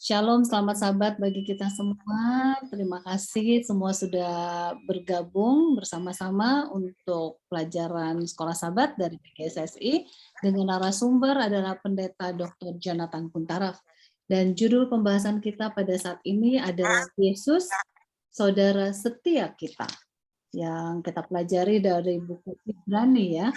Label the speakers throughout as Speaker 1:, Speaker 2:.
Speaker 1: Shalom, selamat sahabat bagi kita semua. Terima kasih semua sudah bergabung bersama-sama untuk pelajaran Sekolah Sahabat dari PGSSI dengan narasumber adalah Pendeta Dr. Jonathan Kuntaraf. Dan judul pembahasan kita pada saat ini adalah Yesus, Saudara Setia Kita, yang kita pelajari dari buku Ibrani ya.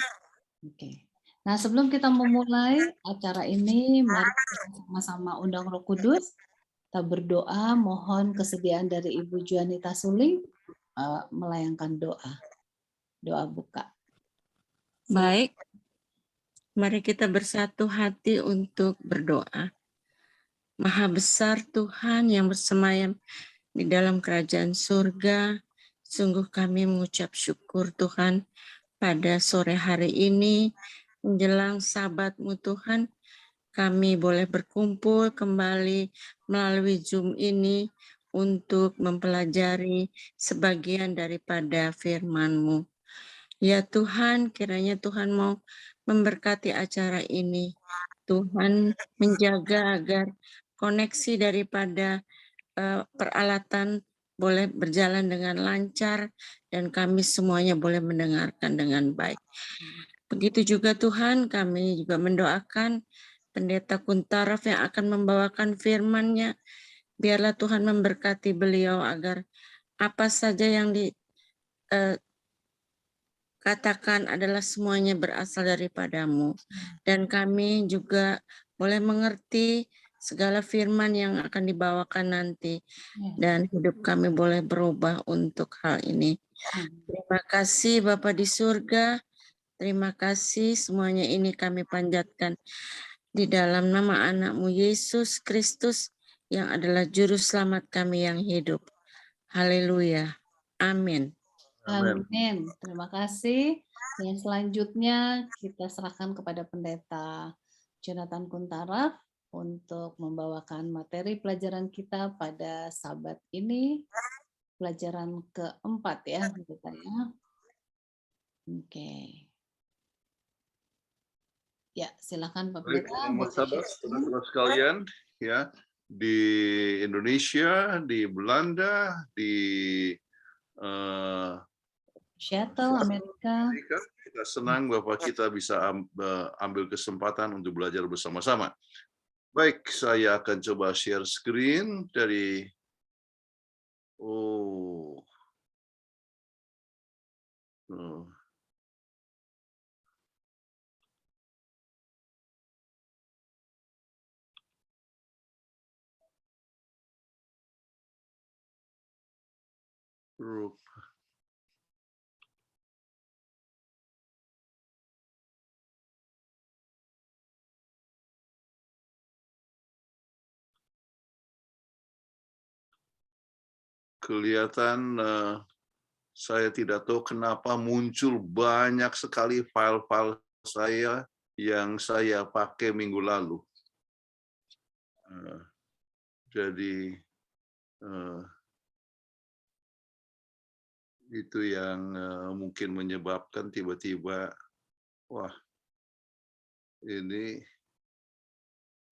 Speaker 1: Oke. Nah, sebelum kita memulai acara ini, mari kita sama-sama undang Roh Kudus. Kita berdoa, mohon kesediaan dari Ibu Juanita Suling melayangkan doa. Doa buka.
Speaker 2: Baik, mari kita bersatu hati untuk berdoa. Maha besar Tuhan yang bersemayam di dalam kerajaan surga, sungguh kami mengucap syukur Tuhan pada sore hari ini, menjelang Sabat-Mu Tuhan, kami boleh berkumpul kembali melalui Zoom ini untuk mempelajari sebagian daripada firman-Mu. Ya Tuhan, kiranya Tuhan mau memberkati acara ini. Tuhan menjaga agar koneksi daripada peralatan boleh berjalan dengan lancar dan kami semuanya boleh mendengarkan dengan baik. Begitu juga Tuhan, kami juga mendoakan Pendeta Kuntaraf yang akan membawakan firman-Nya. Biarlah Tuhan memberkati beliau agar apa saja yang katakan adalah semuanya berasal daripada-Mu. Dan kami juga boleh mengerti segala firman yang akan dibawakan nanti. Dan hidup kami boleh berubah untuk hal ini. Terima kasih Bapa di surga. Terima kasih semuanya ini kami panjatkan di dalam nama anak-Mu Yesus Kristus yang adalah juru selamat kami yang hidup. Haleluya. Amin.
Speaker 1: Amin. Terima kasih. Dan selanjutnya kita serahkan kepada Pendeta Jonathan Kuntaraf untuk membawakan materi pelajaran kita pada Sabat ini. Pelajaran keempat ya, Pendeta ya. Oke. Ya, silakan Pak
Speaker 3: Baik,
Speaker 1: Pendeta.
Speaker 3: selamat sahabat, saudara sekalian, ya, di Indonesia, di Belanda, di
Speaker 1: Seattle, Amerika.
Speaker 3: kita senang bahwa kita bisa ambil kesempatan untuk belajar bersama-sama. Baik, saya akan coba share screen dari grup. Kelihatan saya tidak tahu kenapa muncul banyak sekali file-file saya yang saya pakai minggu lalu. Jadi itu yang mungkin menyebabkan tiba-tiba, wah, ini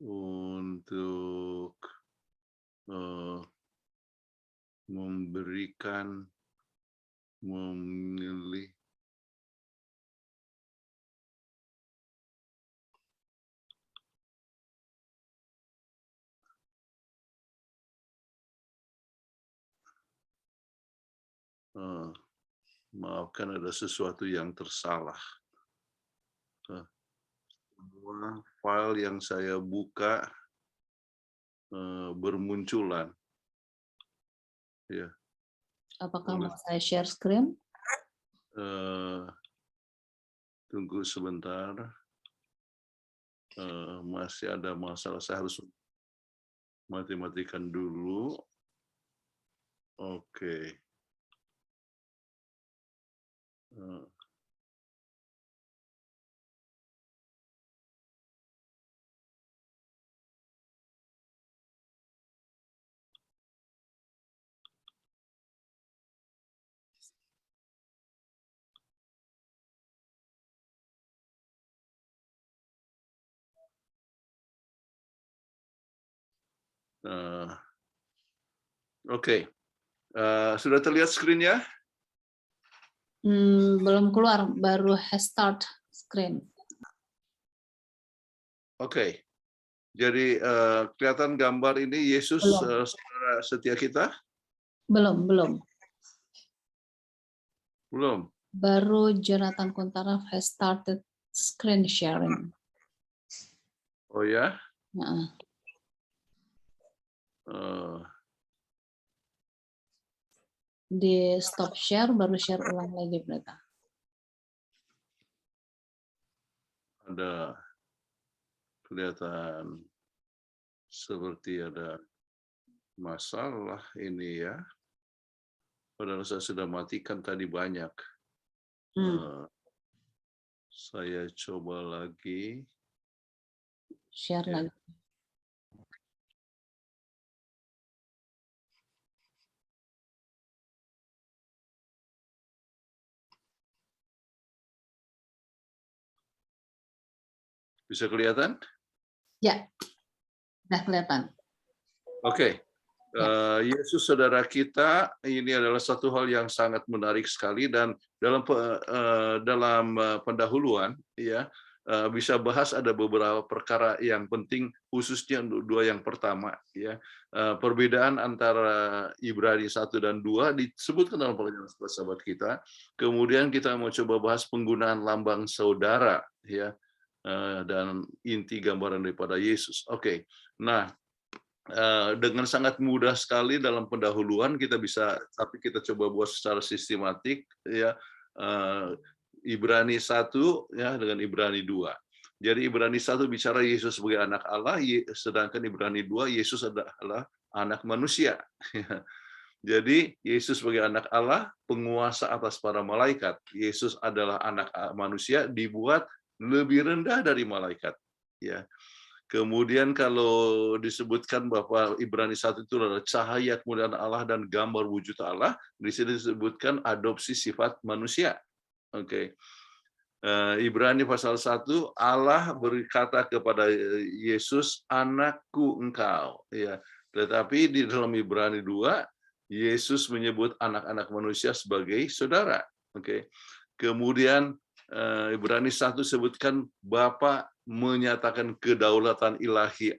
Speaker 3: untuk memberikan memilih maafkan, ada sesuatu yang tersalah. Semua file yang saya buka bermunculan. Ya.
Speaker 1: Apakah mau saya share screen?
Speaker 3: Tunggu sebentar. Masih ada masalah, saya harus mati-matikan dulu. Oke. Oke. Sudah terlihat screen-nya?
Speaker 1: Belum keluar, baru start screen.
Speaker 3: Oke. Jadi kelihatan gambar ini Yesus saudara setia kita?
Speaker 1: Belum.
Speaker 3: Belum.
Speaker 1: Baru Jonathan Kuntaraf has started screen sharing.
Speaker 3: Oh ya?
Speaker 1: Nah, di stop share, baru share ulang lagi berarti.
Speaker 3: Ada kelihatan seperti ada masalah ini ya. Padahal saya sudah matikan tadi banyak. Saya coba lagi.
Speaker 1: Share
Speaker 3: Ya.
Speaker 1: lagi.
Speaker 3: Bisa kelihatan?
Speaker 1: Ya, sudah kelihatan.
Speaker 3: Oke. Yesus saudara kita, ini adalah satu hal yang sangat menarik sekali, dan dalam pendahuluan ya bisa bahas ada beberapa perkara yang penting, khususnya untuk dua yang pertama ya. Perbedaan antara Ibrani 1 dan 2 disebutkan dalam pelajaran sahabat kita. Kemudian kita mau coba bahas penggunaan lambang saudara ya, dan inti gambaran daripada Yesus. Oke. Nah, dengan sangat mudah sekali dalam pendahuluan tapi kita coba buat secara sistematik ya, Ibrani 1 ya dengan Ibrani 2. Jadi Ibrani 1 bicara Yesus sebagai anak Allah, sedangkan Ibrani 2 Yesus adalah anak manusia. Jadi Yesus sebagai anak Allah, penguasa atas para malaikat. Yesus adalah anak manusia, dibuat lebih rendah dari malaikat. Ya. Kemudian kalau disebutkan bahwa Ibrani 1 itu adalah cahaya kemuliaan Allah dan gambar wujud Allah, di sini disebutkan adopsi sifat manusia. Oke. Ibrani pasal 1, Allah berkata kepada Yesus, anakku engkau. Ya. Tetapi di dalam Ibrani 2, Yesus menyebut anak-anak manusia sebagai saudara. Oke. Kemudian Ibrani 1 sebutkan Bapa menyatakan kedaulatan ilahi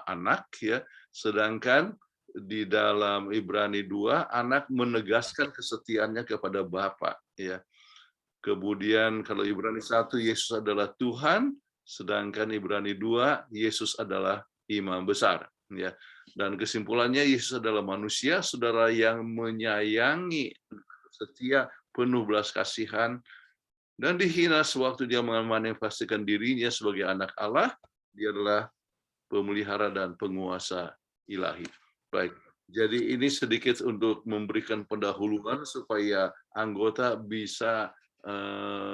Speaker 3: anak ya, sedangkan di dalam Ibrani 2 anak menegaskan kesetiaannya kepada Bapa ya. Kemudian kalau Ibrani 1 Yesus adalah Tuhan, sedangkan Ibrani 2 Yesus adalah imam besar ya. Dan kesimpulannya Yesus adalah manusia, saudara yang menyayangi, setia, penuh belas kasihan, dan dihina sewaktu dia memanifestasikan dirinya sebagai anak Allah. Dia adalah pemelihara dan penguasa ilahi. Baik, jadi ini sedikit untuk memberikan pendahuluan supaya anggota bisa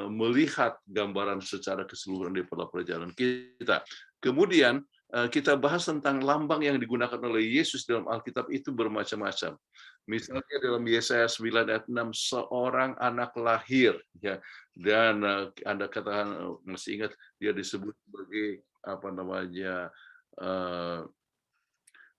Speaker 3: melihat gambaran secara keseluruhan daripada perjalanan kita. Kemudian kita bahas tentang lambang yang digunakan oleh Yesus dalam Alkitab itu bermacam-macam. Misalnya dalam Yesaya 9 ayat 6, seorang anak lahir ya, dan Anda katakan masih ingat dia disebut sebagai apa namanya,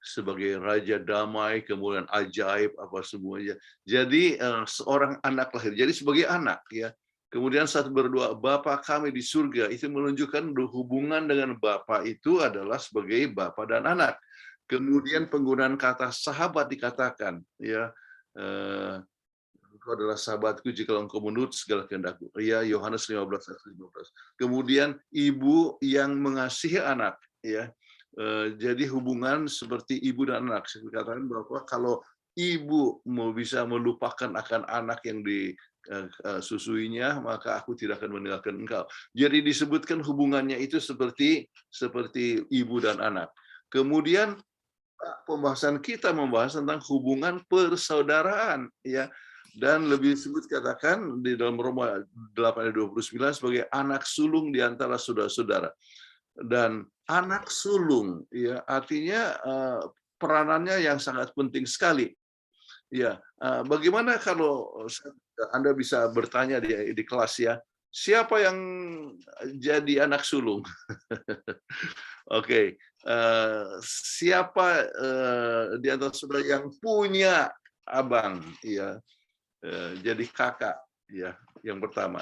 Speaker 3: sebagai raja damai, kemudian ajaib apa semuanya. Jadi seorang anak lahir. Jadi sebagai anak ya. Kemudian saat berdoa Bapa kami di surga, itu menunjukkan hubungan dengan Bapa itu adalah sebagai Bapa dan anak. Kemudian penggunaan kata sahabat dikatakan ya, engkau adalah sahabatku jika engkau menurut segala kehendakku. Ya, Yohanes 15 ayat 15. Kemudian ibu yang mengasihi anak ya. Jadi hubungan seperti ibu dan anak. Saya katakan bahwa kalau ibu mau bisa melupakan akan anak yang disusuinya, maka aku tidak akan meninggalkan engkau. Jadi disebutkan hubungannya itu seperti ibu dan anak. Kemudian pembahasan kita membahas tentang hubungan persaudaraan ya, dan lebih disebut katakan di dalam Roma 8:29 sebagai anak sulung di antara saudara-saudara. Dan anak sulung ya artinya peranannya yang sangat penting sekali. Ya, bagaimana kalau Anda bisa bertanya di kelas ya, siapa yang jadi anak sulung? Oke, siapa di antara saudara yang punya abang, ya, jadi kakak, ya, yang pertama.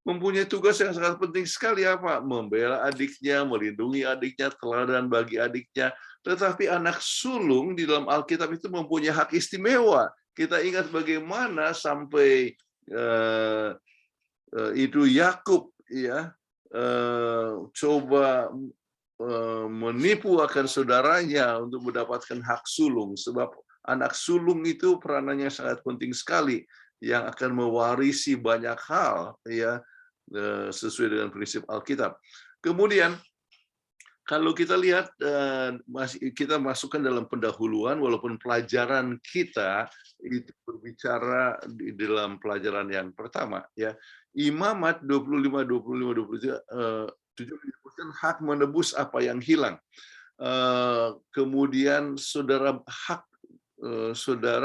Speaker 3: Mempunyai tugas yang sangat penting sekali apa? Membela adiknya, melindungi adiknya, teladan bagi adiknya. Tetapi anak sulung di dalam Alkitab itu mempunyai hak istimewa. Kita ingat bagaimana sampai itu Yakub, ya, coba menipu akan saudaranya untuk mendapatkan hak sulung, sebab anak sulung itu peranannya sangat penting sekali yang akan mewarisi banyak hal, ya, sesuai dengan prinsip Alkitab. Kemudian kalau kita lihat, kita masukkan dalam pendahuluan, walaupun pelajaran kita itu berbicara di dalam pelajaran yang pertama, ya, Imamat 25, 70% hak menebus apa yang hilang. Kemudian saudara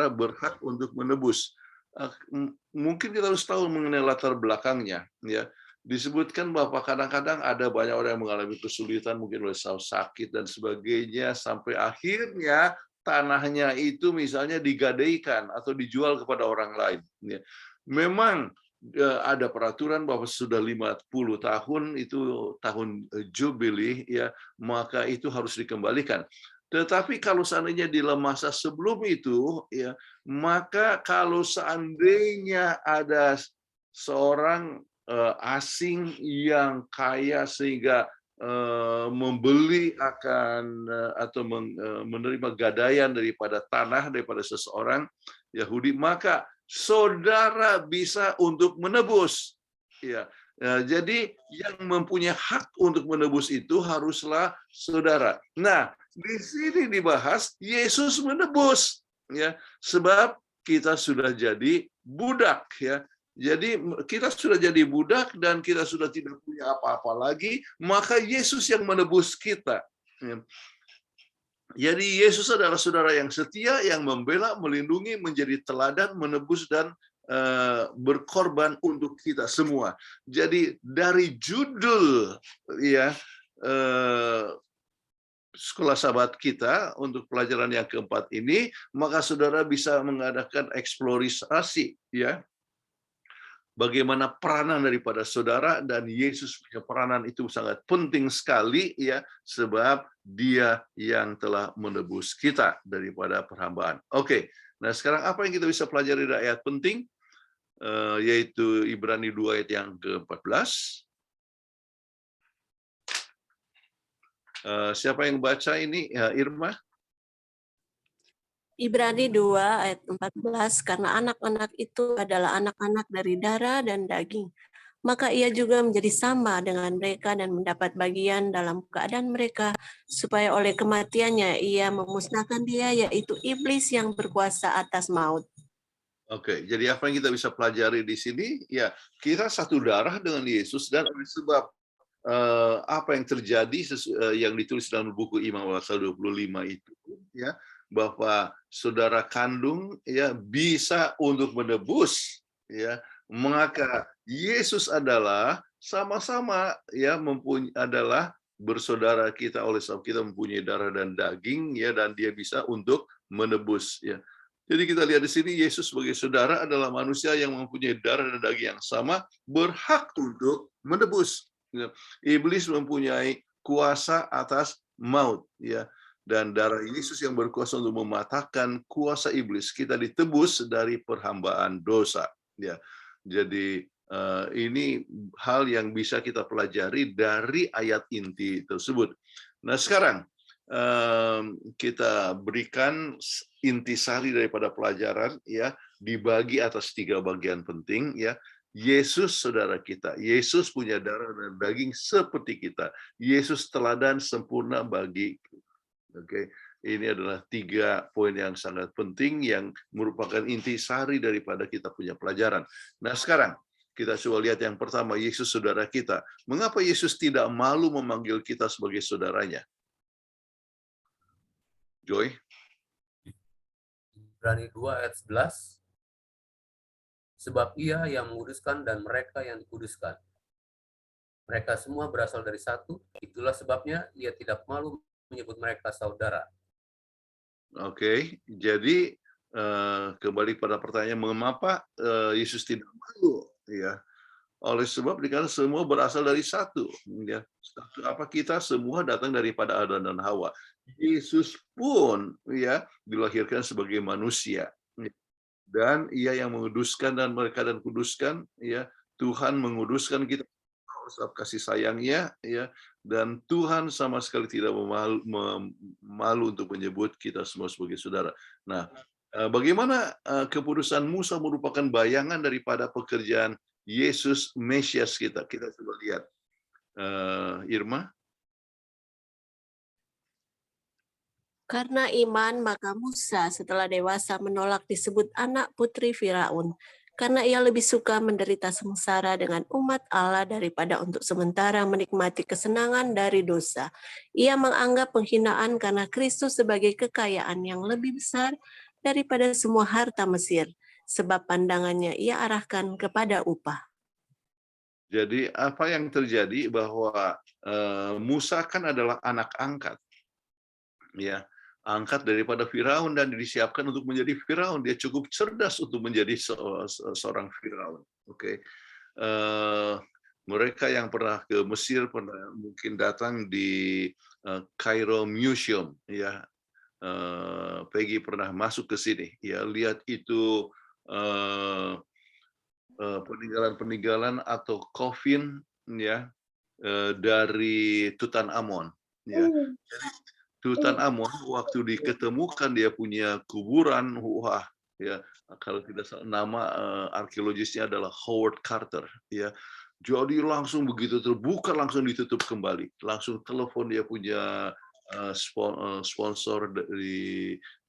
Speaker 3: berhak untuk menebus. Mungkin kita harus tahu mengenai latar belakangnya, ya. Disebutkan bahwa kadang-kadang ada banyak orang yang mengalami kesulitan, mungkin oleh sakit dan sebagainya, sampai akhirnya tanahnya itu misalnya digadaikan atau dijual kepada orang lain. Memang ada peraturan bahwa sudah 50 tahun itu tahun Jubili, ya, maka itu harus dikembalikan. Tetapi kalau seandainya di dalam masa sebelum itu, ya, maka kalau seandainya ada seorang asing yang kaya sehingga membeli akan atau menerima gadaian daripada tanah daripada seseorang Yahudi, maka saudara bisa untuk menebus. Ya, jadi yang mempunyai hak untuk menebus itu haruslah saudara. Nah, di sini dibahas Yesus menebus, ya, sebab kita sudah jadi budak, ya. Jadi kita sudah jadi budak dan kita sudah tidak punya apa-apa lagi, maka Yesus yang menebus kita. Jadi Yesus adalah saudara yang setia, yang membela, melindungi, menjadi teladan, menebus, dan berkorban untuk kita semua. Jadi dari judul, ya, sekolah sahabat kita untuk pelajaran yang keempat ini, maka saudara bisa mengadakan eksplorasi, ya, bagaimana peranan daripada saudara, dan Yesus punya peranan itu sangat penting sekali, ya, sebab Dia yang telah menebus kita daripada perhambaan. Oke, nah sekarang apa yang kita bisa pelajari dari ayat penting, yaitu Ibrani 2 ayat yang ke-14. Siapa yang baca ini? Irma?
Speaker 4: Ibrani 2 ayat 14, karena anak-anak itu adalah anak-anak dari darah dan daging, maka ia juga menjadi sama dengan mereka dan mendapat bagian dalam keadaan mereka, supaya oleh kematiannya ia memusnahkan dia, yaitu iblis yang berkuasa atas maut.
Speaker 3: Oke, jadi apa yang kita bisa pelajari di sini? Ya, kita satu darah dengan Yesus, dan oleh sebab apa yang terjadi yang ditulis dalam buku Imam pasal 25 itu, ya, bahwa saudara kandung, ya, bisa untuk menebus, ya, maka Yesus adalah sama-sama, ya, adalah bersaudara kita oleh sebab kita mempunyai darah dan daging, ya, dan Dia bisa untuk menebus, ya. Jadi kita lihat di sini Yesus sebagai saudara adalah manusia yang mempunyai darah dan daging yang sama, berhak untuk menebus. Iblis mempunyai kuasa atas maut, ya, dan darah Yesus yang berkuasa untuk mematahkan kuasa iblis. Kita ditebus dari perhambaan dosa, ya. Jadi ini hal yang bisa kita pelajari dari ayat inti tersebut. Nah, sekarang kita berikan intisari daripada pelajaran, ya, dibagi atas 3 bagian penting, ya. Yesus saudara kita, Yesus punya darah dan daging seperti kita, Yesus teladan sempurna bagi kita. Oke, ini adalah 3 poin yang sangat penting yang merupakan intisari daripada kita punya pelajaran. Nah, sekarang kita coba lihat yang pertama, Yesus saudara kita. Mengapa Yesus tidak malu memanggil kita sebagai saudaranya? Joy?
Speaker 5: Ibrani 2 ayat 11. sebab Ia yang menguduskan dan mereka yang dikuduskan. Mereka semua berasal dari satu, itulah sebabnya Ia tidak malu menyebut mereka saudara.
Speaker 3: Oke, jadi kembali pada pertanyaan mengapa Yesus tidak malu, ya? Oleh sebab dikatakan semua berasal dari satu, ya. Apa kita semua datang daripada Adam dan Hawa. Yesus pun, ya, dilahirkan sebagai manusia, dan Ia yang menguduskan dan mereka dan kuduskan, ya. Tuhan menguduskan kita sebab kasih sayangnya, ya, dan Tuhan sama sekali tidak malu untuk menyebut kita semua sebagai saudara. Nah, bagaimana keputusan Musa merupakan bayangan daripada pekerjaan Yesus Mesias kita? Kita coba lihat, Irma.
Speaker 4: Karena iman, maka Musa setelah dewasa menolak disebut anak putri Firaun, karena ia lebih suka menderita sengsara dengan umat Allah daripada untuk sementara menikmati kesenangan dari dosa. Ia menganggap penghinaan karena Kristus sebagai kekayaan yang lebih besar daripada semua harta Mesir, sebab pandangannya ia arahkan kepada upah.
Speaker 3: Jadi apa yang terjadi bahwa Musa kan adalah anak angkat, ya, angkat daripada Firaun dan disiapkan untuk menjadi Firaun. Dia cukup cerdas untuk menjadi seorang Firaun. Oke. Mereka yang pernah ke Mesir pernah mungkin datang di Cairo Museum, ya. Peggy pernah masuk ke sini, ya, lihat itu peninggalan-peninggalan atau coffin, ya, dari Tutankhamun, ya. Tutankhamun waktu diketemukan dia punya kuburan, wah, ya, kalau tidak salah nama arkeologisnya adalah Howard Carter, ya. Jadi langsung begitu terbuka langsung ditutup kembali, langsung telepon dia punya sponsor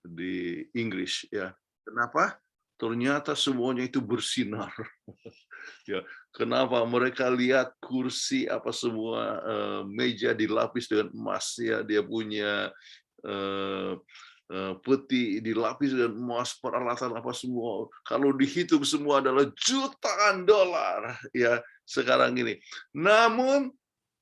Speaker 3: di Inggris, ya. Kenapa? Ternyata semuanya itu bersinar. Ya, kenapa mereka lihat kursi apa semua meja dilapis dengan emas, ya, dia punya peti dilapis dengan emas, peralatan apa semua. Kalau dihitung semua adalah jutaan dolar, ya, sekarang ini. Namun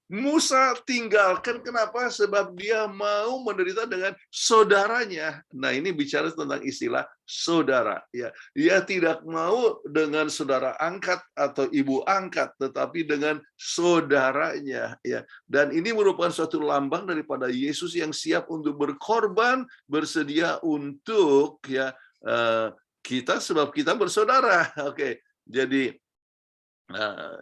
Speaker 3: Musa tinggalkan, kenapa? Sebab dia mau menderita dengan saudaranya. Nah, ini bicara tentang istilah saudara. Ya, dia tidak mau dengan saudara angkat atau ibu angkat, tetapi dengan saudaranya. Ya, dan ini merupakan suatu lambang daripada Yesus yang siap untuk berkorban, bersedia untuk, ya, kita sebab kita bersaudara. Oke, jadi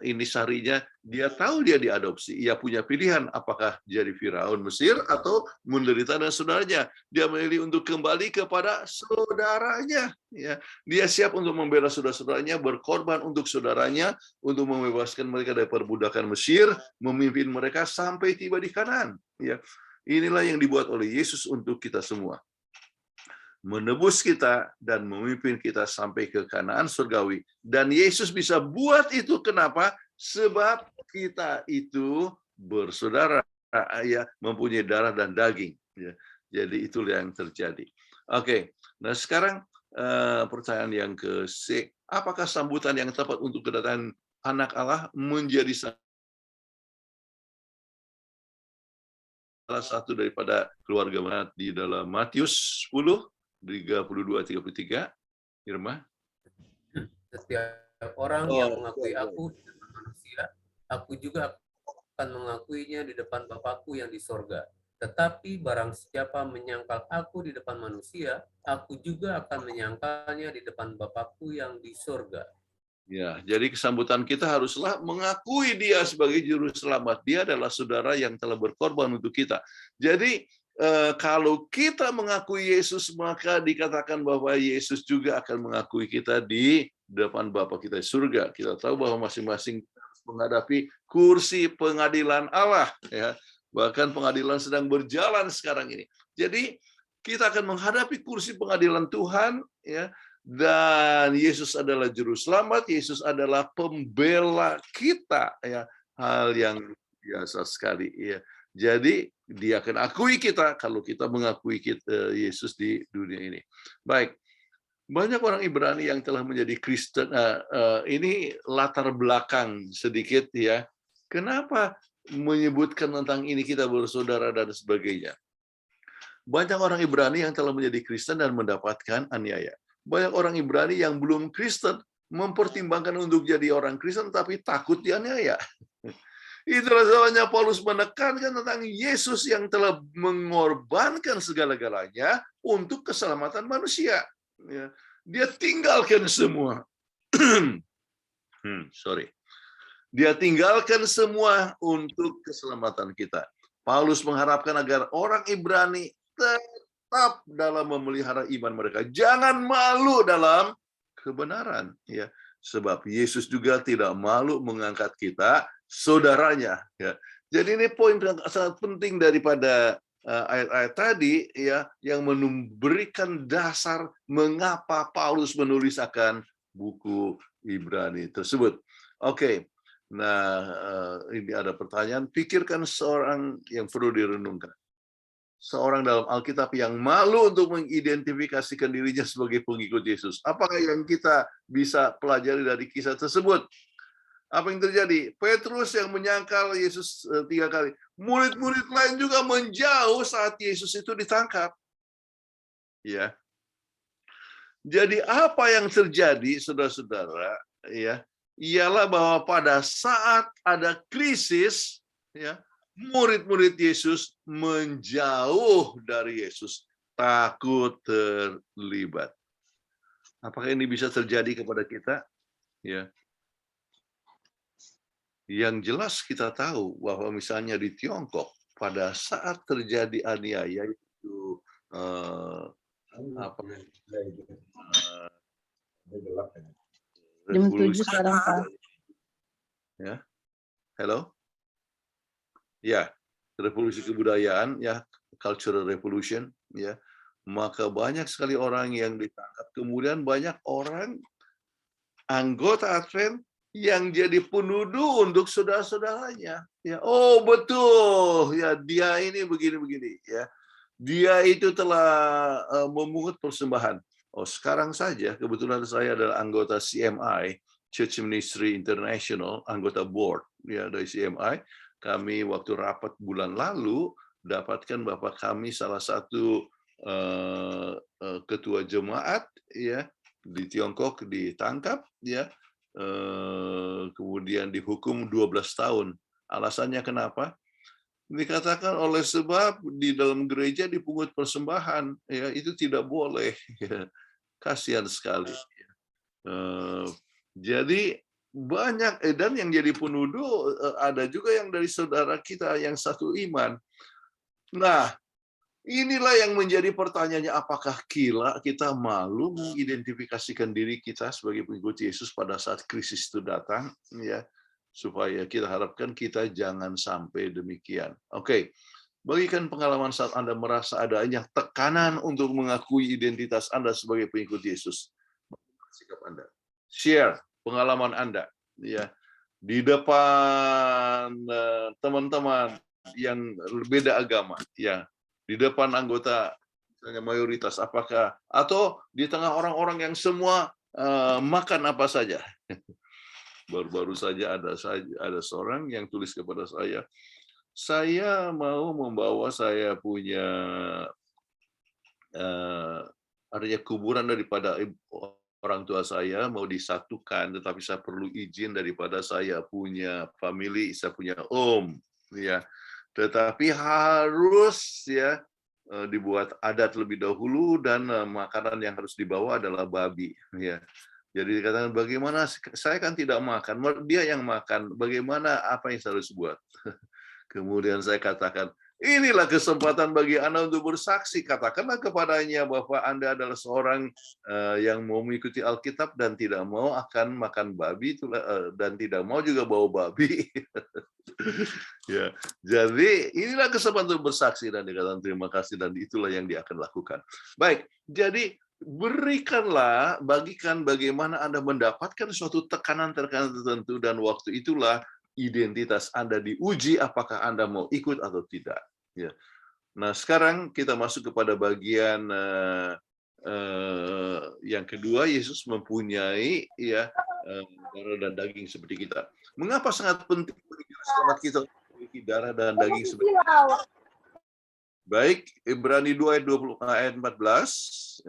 Speaker 3: ini sarinya, dia tahu dia diadopsi. Ia punya pilihan apakah jadi Firaun Mesir atau menderita dengan saudaranya. Dia memilih untuk kembali kepada saudaranya. Ya, dia siap untuk membela saudara-saudaranya, berkorban untuk saudaranya, untuk membebaskan mereka dari perbudakan Mesir, memimpin mereka sampai tiba di Kanaan. Ya, inilah yang dibuat oleh Yesus untuk kita semua. Menebus kita dan memimpin kita sampai ke Kanaan surgawi. Dan Yesus bisa buat itu, kenapa? Sebab kita itu bersaudara, ya, mempunyai darah dan daging. Ya. Jadi itulah yang terjadi. Oke, nah sekarang pertanyaan yang ke C. Apakah sambutan yang tepat untuk kedatangan anak Allah menjadi salah satu daripada keluarga di dalam Matius 10, 32-33, Irma?
Speaker 5: Setiap orang yang mengakui aku di depan manusia, aku juga akan mengakuinya di depan Bapakku yang di sorga. Tetapi barang siapa menyangkal aku di depan manusia, aku juga akan menyangkalnya di depan Bapakku yang di sorga.
Speaker 3: Ya, jadi kesambutan kita haruslah mengakui dia sebagai juru selamat. Dia adalah saudara yang telah berkorban untuk kita. Jadi kalau kita mengakui Yesus, maka dikatakan bahwa Yesus juga akan mengakui kita di depan Bapa kita di surga. Kita tahu bahwa masing-masing menghadapi kursi pengadilan Allah, ya. Bahkan pengadilan sedang berjalan sekarang ini. Jadi kita akan menghadapi kursi pengadilan Tuhan, ya. Dan Yesus adalah juru selamat, Yesus adalah pembela kita, ya. Hal yang biasa sekali, ya. Jadi dia akan akui kita kalau kita mengakui Yesus di dunia ini. Baik, Banyak orang Ibrani yang telah menjadi Kristen. Ini latar belakang sedikit ya. Kenapa menyebutkan tentang ini kita bersaudara dan sebagainya? Banyak orang Ibrani yang telah menjadi Kristen dan mendapatkan aniaya. Banyak orang Ibrani yang belum Kristen mempertimbangkan untuk jadi orang Kristen tapi takut dianiaya. Itulah sebabnya Paulus menekankan tentang Yesus yang telah mengorbankan segala-galanya untuk keselamatan manusia. Ya. Dia tinggalkan semua. Dia tinggalkan semua untuk keselamatan kita. Paulus mengharapkan agar orang Ibrani tetap dalam memelihara iman mereka. Jangan malu dalam kebenaran. Ya. Sebab Yesus juga tidak malu mengangkat kita, saudaranya. Ya. Jadi ini poin yang sangat penting daripada ayat-ayat tadi ya, yang memberikan dasar mengapa Paulus menulis akan buku Ibrani tersebut. Oke, nah ini ada pertanyaan. Pikirkan seorang yang perlu direnungkan. Seorang dalam Alkitab yang malu untuk mengidentifikasikan dirinya sebagai pengikut Yesus. Apakah yang kita bisa pelajari dari kisah tersebut? Apa yang terjadi? Petrus yang menyangkal Yesus 3 kali. Murid-murid lain juga menjauh saat Yesus itu ditangkap. Ya. Jadi apa yang terjadi, saudara-saudara, ya, ialah bahwa pada saat ada krisis, ya, murid-murid Yesus menjauh dari Yesus, takut terlibat. Apakah ini bisa terjadi kepada kita? Ya. Yang jelas kita tahu bahwa misalnya di Tiongkok pada saat terjadi aniaya itu
Speaker 1: Jam 7 sekarang, Pak.
Speaker 3: Ya. Hello? Ya, revolusi kebudayaan ya, cultural revolution ya. Maka banyak sekali orang yang ditangkap. Kemudian banyak orang anggota Advent yang jadi penuduh untuk saudara-saudaranya. Ya, oh betul, ya dia ini begini-begini. Ya, dia itu telah memungut persembahan. Oh sekarang saja kebetulan saya adalah anggota CMI, Church Ministry International, anggota board ya dari CMI. Kami waktu rapat bulan lalu dapatkan bahwa kami salah satu ketua jemaat ya di Tiongkok ditangkap ya. Kemudian dihukum 12 tahun. Alasannya kenapa? Dikatakan oleh sebab di dalam gereja dipungut persembahan, ya itu tidak boleh. Ya. Kasihan sekali. Jadi banyak dan yang jadi penuduh ada juga yang dari saudara kita yang satu iman. Nah, inilah yang menjadi pertanyaannya, apakah kita malu mengidentifikasikan diri kita sebagai pengikut Yesus pada saat krisis itu datang, ya, supaya kita harapkan kita jangan sampai demikian. Oke, bagikan pengalaman saat Anda merasa adanya tekanan untuk mengakui identitas Anda sebagai pengikut Yesus. Sikap Anda, share pengalaman Anda, ya, di depan teman-teman yang beda agama, ya. Di depan anggota misalnya mayoritas, apakah atau di tengah orang-orang yang semua makan apa saja. Baru-baru saja ada seorang yang tulis kepada saya mau membawa saya punya artinya kuburan daripada orang tua saya mau disatukan, tetapi saya perlu izin daripada saya punya family, saya punya om, ya. Tetapi harus ya dibuat adat lebih dahulu dan makanan yang harus dibawa adalah babi. Ya. Jadi dikatakan bagaimana saya kan tidak makan, dia yang makan. Bagaimana apa yang saya harus buat? Kemudian saya katakan, inilah kesempatan bagi Anda untuk bersaksi. Katakanlah kepadanya bahwa Anda adalah seorang yang mau mengikuti Alkitab dan tidak mau akan makan babi dan tidak mau juga bawa babi. Ya, jadi inilah kesempatan untuk bersaksi dan dikatakan terima kasih dan itulah yang dia akan lakukan. Baik, jadi bagikan bagaimana Anda mendapatkan suatu tekanan-tekanan tertentu dan waktu itulah identitas Anda diuji apakah Anda mau ikut atau tidak. Ya. Nah, sekarang kita masuk kepada bagian yang kedua, Yesus mempunyai ya darah dan daging seperti kita. Mengapa sangat penting bagi selamat kita memiliki darah dan daging seperti kita? Baik, Ibrani 2 ayat 14.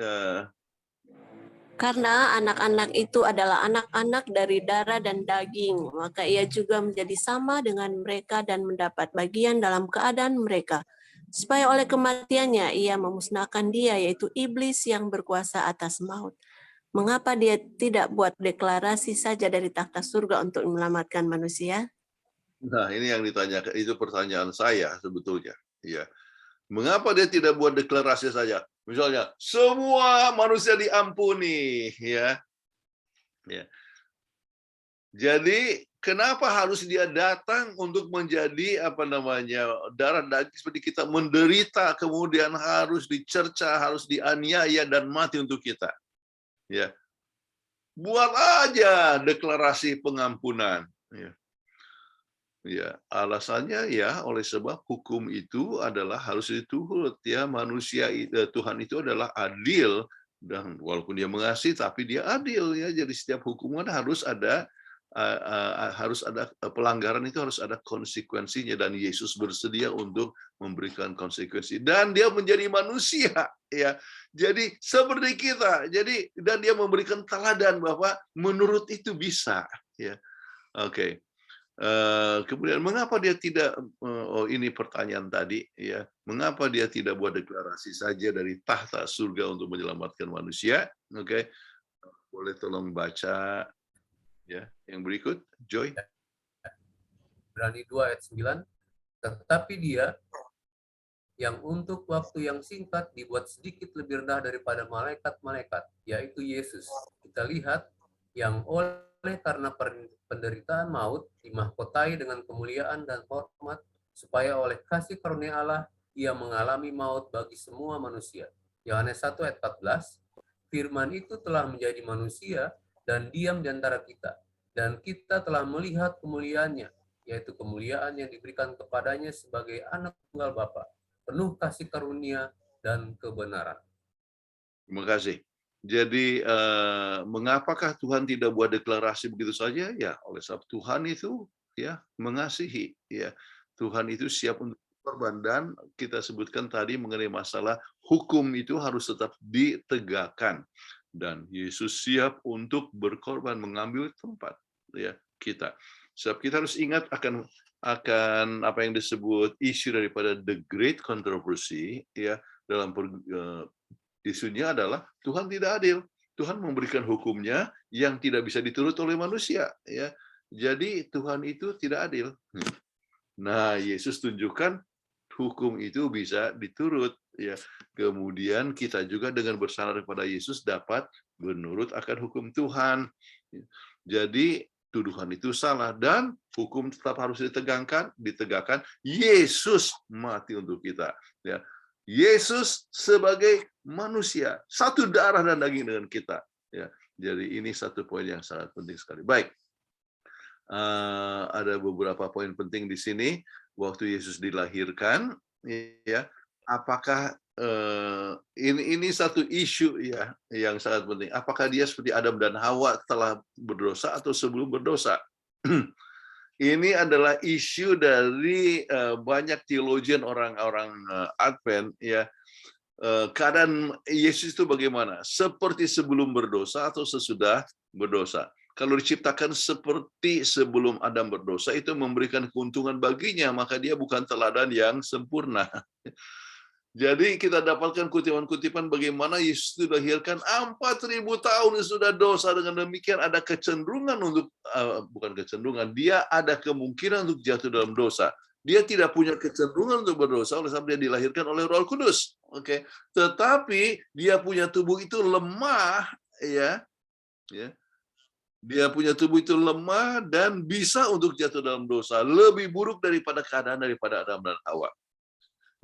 Speaker 4: Karena anak-anak itu adalah anak-anak dari darah dan daging, maka ia juga menjadi sama dengan mereka dan mendapat bagian dalam keadaan mereka. Supaya oleh kematiannya ia memusnahkan dia, yaitu iblis yang berkuasa atas maut. Mengapa dia tidak buat deklarasi saja dari takhta surga untuk menyelamatkan manusia?
Speaker 3: Nah, ini yang ditanyakan, itu pertanyaan saya sebetulnya. Ya. Mengapa dia tidak buat deklarasi saja? Misalnya, semua manusia diampuni, ya. Jadi, kenapa harus dia datang untuk menjadi darah daging seperti kita, menderita, kemudian harus dicerca, harus dianiaya dan mati untuk kita? Ya. Buat aja deklarasi pengampunan. Ya, alasannya ya oleh sebab hukum itu adalah harus diturut ya, Tuhan itu adalah adil, dan walaupun dia mengasihi tapi dia adil ya. Jadi setiap hukuman harus ada pelanggaran, itu harus ada konsekuensinya, dan Yesus bersedia untuk memberikan konsekuensi, dan dia menjadi manusia ya. Jadi seperti kita. Jadi, dan dia memberikan teladan bahwa menurut itu bisa ya. Oke. Kemudian mengapa dia tidak, ini pertanyaan tadi ya, mengapa dia tidak buat deklarasi saja dari tahta surga untuk menyelamatkan manusia? Oke. Boleh tolong baca ya yang berikut, Joy.
Speaker 5: Ibrani 2 ayat 9. Tetapi dia yang untuk waktu yang singkat dibuat sedikit lebih rendah daripada malaikat-malaikat, yaitu Yesus. Kita lihat yang oleh karena penderitaan maut dimahkotai dengan kemuliaan dan hormat, supaya oleh kasih karunia Allah ia mengalami maut bagi semua manusia. Yohanes 1 ayat 14, firman itu telah menjadi manusia dan diam di antara kita, dan kita telah melihat kemuliaannya, yaitu kemuliaan yang diberikan kepadanya sebagai anak tunggal Bapa, penuh kasih karunia dan kebenaran.
Speaker 3: Terima kasih. Jadi, mengapakah Tuhan tidak buat deklarasi begitu saja? Ya, oleh sebab Tuhan itu ya mengasihi. Ya, Tuhan itu siap untuk korban, dan kita sebutkan tadi mengenai masalah hukum itu harus tetap ditegakkan, dan Yesus siap untuk berkorban, mengambil tempat ya kita. Sebab kita harus ingat akan apa yang disebut isu daripada the great controversy ya, dalam isunya adalah Tuhan tidak adil. Tuhan memberikan hukumnya yang tidak bisa diturut oleh manusia ya. Jadi Tuhan itu tidak adil. Nah, Yesus tunjukkan hukum itu bisa diturut ya. Kemudian kita juga dengan bersandar kepada Yesus dapat menurut akan hukum Tuhan. Jadi tuduhan itu salah dan hukum tetap harus ditegakkan. Yesus mati untuk kita ya. Yesus sebagai manusia, satu darah dan daging dengan kita. Ya, jadi ini satu poin yang sangat penting sekali. Baik, ada beberapa poin penting di sini. Waktu Yesus dilahirkan, ya, apakah ini satu isu ya yang sangat penting. Apakah dia seperti Adam dan Hawa telah berdosa atau sebelum berdosa? Ini adalah isu dari banyak teologian orang-orang Advent ya. Keadaan Yesus itu bagaimana? Seperti sebelum berdosa atau sesudah berdosa? Kalau diciptakan seperti sebelum Adam berdosa, itu memberikan keuntungan baginya, maka dia bukan teladan yang sempurna. Jadi kita dapatkan kutipan-kutipan bagaimana Yesus dilahirkan 4.000 tahun sudah dosa, dengan demikian ada kecenderungan untuk bukan kecenderungan, dia ada kemungkinan untuk jatuh dalam dosa. Dia tidak punya kecenderungan untuk berdosa oleh sebab dia dilahirkan oleh Roh Kudus. Oke. Tetapi dia punya tubuh itu lemah ya. Dia punya tubuh itu lemah dan bisa untuk jatuh dalam dosa, lebih buruk daripada keadaan daripada Adam dan Hawa.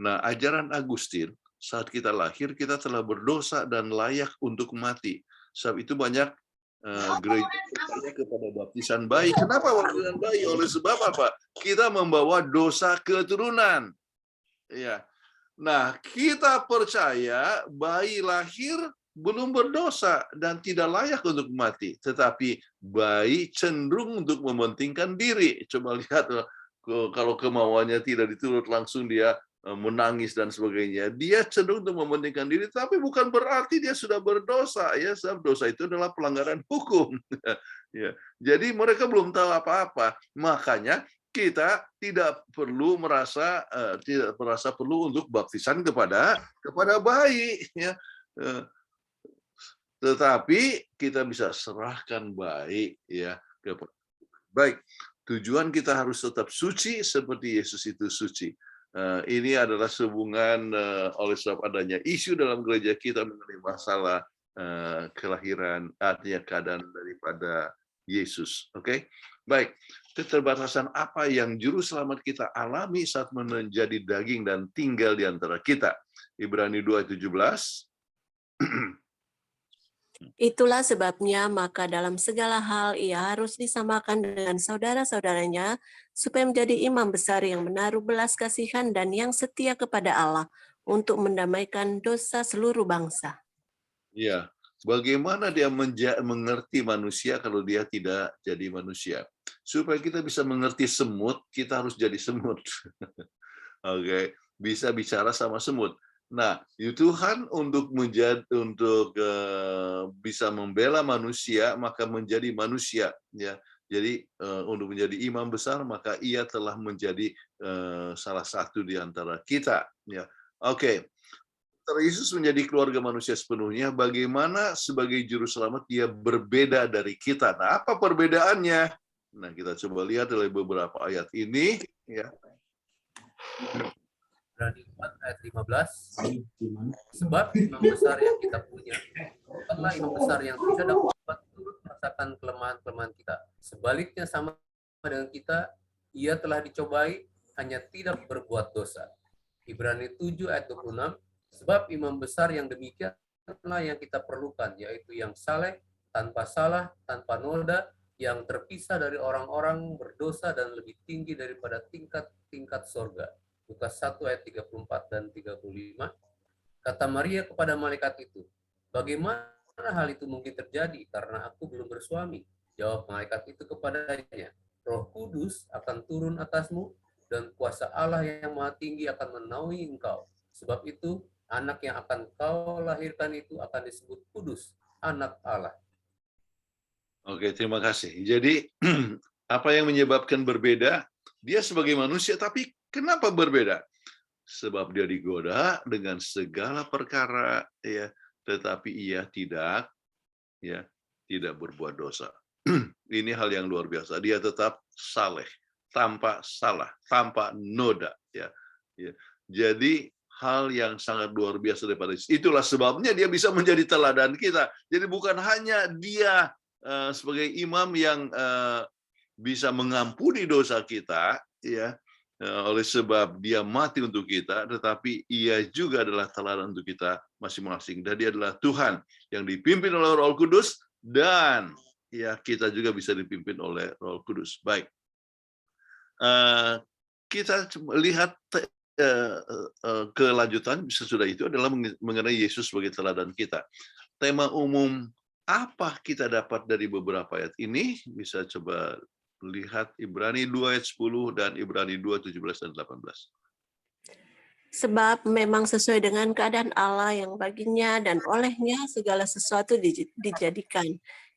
Speaker 3: Nah, ajaran Agustin, saat kita lahir, kita telah berdosa dan layak untuk mati. Sebab itu banyak gereja bertanya kepada baptisan bayi. Kenapa baptisan bayi? Oleh sebab apa? Kita membawa dosa keturunan. Ya. Nah, kita percaya bayi lahir belum berdosa dan tidak layak untuk mati, tetapi bayi cenderung untuk mementingkan diri. Coba lihat kalau kemauannya tidak diturut, langsung dia menangis dan sebagainya. Dia cenderung untuk mementingkan diri, tapi bukan berarti dia sudah berdosa, ya. Sebab dosa itu adalah pelanggaran hukum. Ya. Jadi mereka belum tahu apa-apa. Makanya kita tidak perlu merasa perlu untuk baptisan kepada bayi, ya. Tetapi kita bisa serahkan baik, ya, baik. Tujuan kita harus tetap suci seperti Yesus itu suci. Ini adalah hubungan oleh sebab adanya isu dalam gereja kita mengenai masalah kelahiran, artinya keadaan daripada Yesus. Oke, baik. Keterbatasan apa yang juru selamat kita alami saat menjadi daging dan tinggal di antara kita? Ibrani 2:17.
Speaker 4: Itulah sebabnya maka dalam segala hal ia harus disamakan dengan saudara-saudaranya supaya menjadi imam besar yang menaruh belas kasihan dan yang setia kepada Allah untuk mendamaikan dosa seluruh bangsa.
Speaker 3: Ya, bagaimana dia mengerti manusia kalau dia tidak jadi manusia? Supaya kita bisa mengerti semut, kita harus jadi semut. Oke, bisa bicara sama semut. Nah, Tuhan untuk bisa membela manusia, maka menjadi manusia, ya. Jadi untuk menjadi imam besar, maka ia telah menjadi salah satu di antara kita, ya. Oke. Yesus menjadi keluarga manusia sepenuhnya. Bagaimana sebagai juru selamat dia berbeda dari kita? Nah, apa perbedaannya? Nah, kita coba lihat dari beberapa ayat ini, ya.
Speaker 5: Ibrani 4 ayat 15. Sebab imam besar yang kita punya bukanlah imam besar yang tidak dapat turut merasakan kelemahan-kelemahan kita. Sebaliknya sama dengan kita, ia telah dicobai, hanya tidak berbuat dosa. Ibrani 7 ayat 26. Sebab imam besar yang demikianlah yang kita perlukan, yaitu yang saleh, tanpa salah, tanpa noda, yang terpisah dari orang-orang berdosa dan lebih tinggi daripada tingkat-tingkat sorga. Lukas 1 ayat 34 dan 35. Kata Maria kepada malaikat itu, bagaimana hal itu mungkin terjadi karena aku belum bersuami? Jawab malaikat itu kepadanya, Roh Kudus akan turun atasmu dan kuasa Allah yang Maha Tinggi akan menaungi engkau. Sebab itu, anak yang akan kau lahirkan itu akan disebut kudus, anak Allah.
Speaker 3: Oke, terima kasih. Jadi, apa yang menyebabkan berbeda? Dia sebagai manusia, tapi kenapa berbeda? Sebab dia digoda dengan segala perkara, ya, tetapi ia tidak berbuat dosa. Ini hal yang luar biasa. Dia tetap saleh, tanpa salah, tanpa noda, ya. Jadi hal yang sangat luar biasa daripada itu. Itulah sebabnya dia bisa menjadi teladan kita. Jadi bukan hanya dia sebagai imam yang bisa mengampuni dosa kita, ya, oleh sebab dia mati untuk kita, tetapi ia juga adalah teladan untuk kita masing-masing. Dan dia adalah Tuhan yang dipimpin oleh Roh Kudus, dan ya kita juga bisa dipimpin oleh Roh Kudus. Baik, kita lihat kelanjutan sesudah itu adalah mengenai Yesus sebagai teladan kita. Tema umum apa kita dapat dari beberapa ayat ini? Bisa coba lihat Ibrani 2 ayat 10 dan Ibrani 2, 17 dan 18.
Speaker 4: Sebab memang sesuai dengan keadaan Allah yang baginya dan olehnya segala sesuatu dijadikan,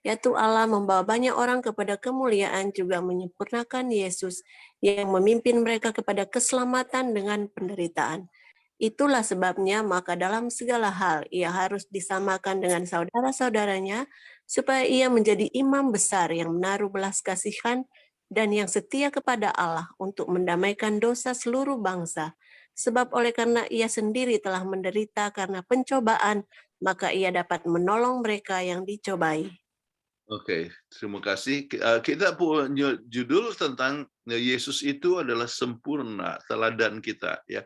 Speaker 4: yaitu Allah membawa banyak orang kepada kemuliaan, juga menyempurnakan Yesus yang memimpin mereka kepada keselamatan dengan penderitaan. Itulah sebabnya maka dalam segala hal ia harus disamakan dengan saudara-saudaranya supaya ia menjadi imam besar yang menaruh belas kasihan dan yang setia kepada Allah untuk mendamaikan dosa seluruh bangsa. Sebab oleh karena ia sendiri telah menderita karena pencobaan, maka ia dapat menolong mereka yang dicobai.
Speaker 3: Oke, terima kasih. Kita punya judul tentang Yesus itu adalah sempurna, teladan kita, ya,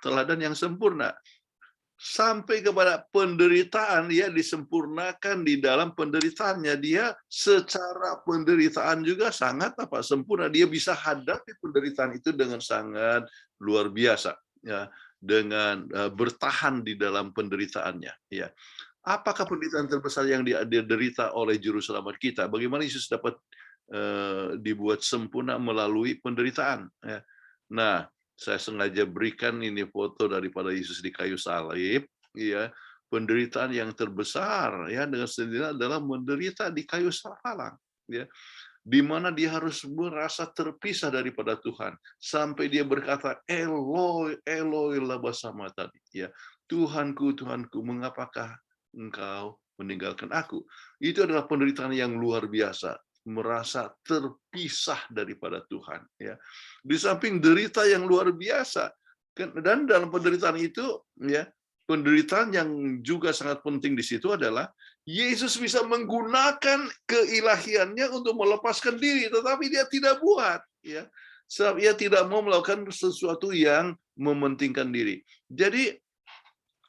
Speaker 3: teladan yang sempurna. Sampai kepada penderitaan, dia disempurnakan di dalam penderitaannya. Dia secara penderitaan juga sangat sempurna. Dia bisa hadapi penderitaan itu dengan sangat luar biasa, ya, dengan bertahan di dalam penderitaannya, ya. Apakah penderitaan terbesar yang diderita oleh juru selamat kita? Bagaimana Yesus dapat dibuat sempurna melalui penderitaan? Ya. Nah, saya sengaja berikan ini foto daripada Yesus di kayu salib, ya. Penderitaan yang terbesar ya dengan sendirinya adalah menderita di kayu salib, ya. Di mana dia harus merasa terpisah daripada Tuhan sampai dia berkata Eloi Eloi lama sabachthani, ya. Tuhanku Tuhanku mengapakah engkau meninggalkan aku? Itu adalah penderitaan yang luar biasa, merasa terpisah daripada Tuhan, ya. Di samping derita yang luar biasa, dan dalam penderitaan itu, ya, penderitaan yang juga sangat penting di situ adalah Yesus bisa menggunakan keilahiannya untuk melepaskan diri, tetapi dia tidak buat, ya. Sebab ia tidak mau melakukan sesuatu yang mementingkan diri. Jadi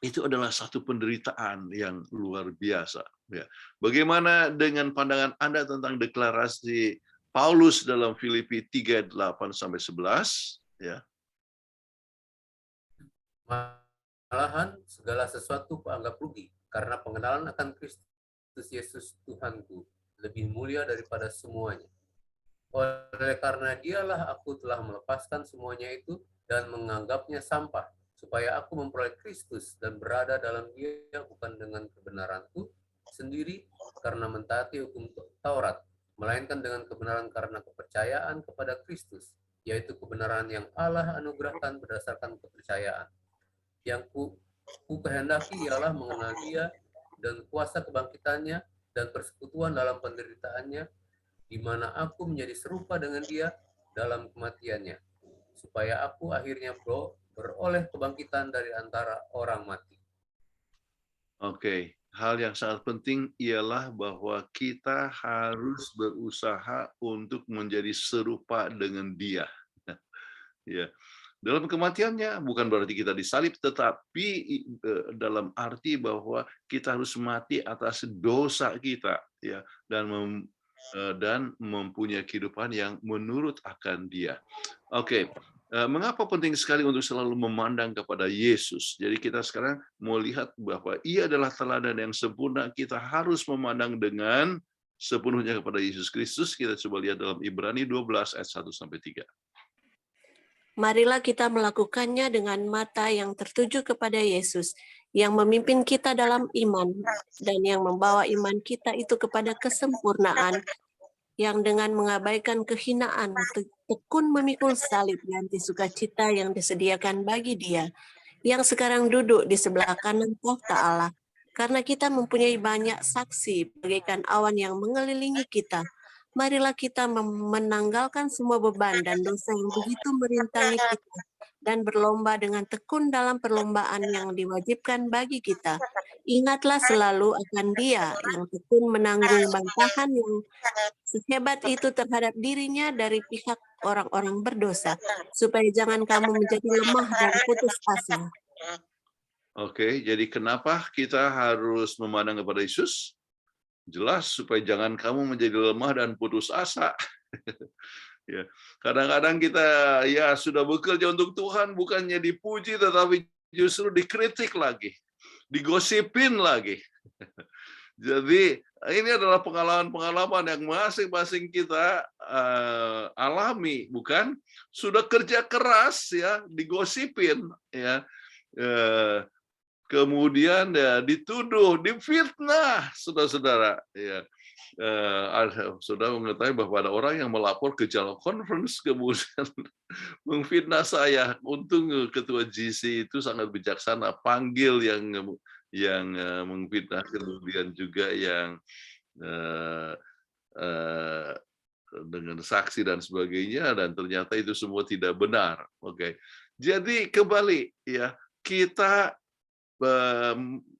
Speaker 3: itu adalah satu penderitaan yang luar biasa. Ya. Bagaimana dengan pandangan Anda tentang deklarasi Paulus dalam Filipi 3:8-11? Ya.
Speaker 5: Malahan segala sesuatu kuanggap rugi karena pengenalan akan Kristus Yesus Tuhanku lebih mulia daripada semuanya. Oleh karena dialah aku telah melepaskan semuanya itu dan menganggapnya sampah, supaya aku memperoleh Kristus dan berada dalam Dia bukan dengan kebenaranku sendiri karena mentaati hukum Taurat, melainkan dengan kebenaran karena kepercayaan kepada Kristus, yaitu kebenaran yang Allah anugerahkan berdasarkan kepercayaan. Yang ku kehendaki ialah mengenal Dia dan kuasa kebangkitannya dan persekutuan dalam penderitaannya, di mana aku menjadi serupa dengan Dia dalam kematiannya, supaya aku akhirnya beroleh kebangkitan dari antara orang mati.
Speaker 3: Oke, hal yang sangat penting ialah bahwa kita harus berusaha untuk menjadi serupa dengan Dia. Ya. Dalam kematiannya bukan berarti kita disalib, tetapi dalam arti bahwa kita harus mati atas dosa kita, ya, dan mempunyai kehidupan yang menurut akan Dia. Oke. Mengapa penting sekali untuk selalu memandang kepada Yesus? Jadi kita sekarang mau lihat bahwa Ia adalah teladan yang sempurna. Kita harus memandang dengan sepenuhnya kepada Yesus Kristus. Kita coba lihat dalam Ibrani 12 ayat 1-3.
Speaker 4: Marilah kita melakukannya dengan mata yang tertuju kepada Yesus, yang memimpin kita dalam iman, dan yang membawa iman kita itu kepada kesempurnaan, yang dengan mengabaikan kehinaan, tekun memikul salib ganti sukacita yang disediakan bagi Dia, yang sekarang duduk di sebelah kanan tahta Allah. Karena kita mempunyai banyak saksi bagaikan awan yang mengelilingi kita, marilah kita menanggalkan semua beban dan dosa yang begitu merintangi kita, dan berlomba dengan tekun dalam perlombaan yang diwajibkan bagi kita. Ingatlah selalu akan Dia yang tekun menanggung bantahan yang sehebat itu terhadap dirinya dari pihak orang-orang berdosa, supaya jangan kamu menjadi lemah dan putus asa.
Speaker 3: Oke, jadi kenapa kita harus memandang kepada Yesus? Jelas supaya jangan kamu menjadi lemah dan putus asa. Ya, kadang-kadang kita ya sudah bekerja untuk Tuhan, bukannya dipuji tetapi justru dikritik lagi, digosipin lagi. Jadi ini adalah pengalaman-pengalaman yang masing-masing kita alami, bukan? Sudah kerja keras ya, digosipin ya. Kemudian ya dituduh, difitnah, saudara-saudara. Ya, saudara mengetahui bahwa ada orang yang melapor ke Jalur Conference kemudian mengfitnah saya. Untung ketua GC itu sangat bijaksana, panggil yang mengfitnah, kemudian juga yang dengan saksi dan sebagainya, dan ternyata itu semua tidak benar. Oke, jadi kembali ya, kita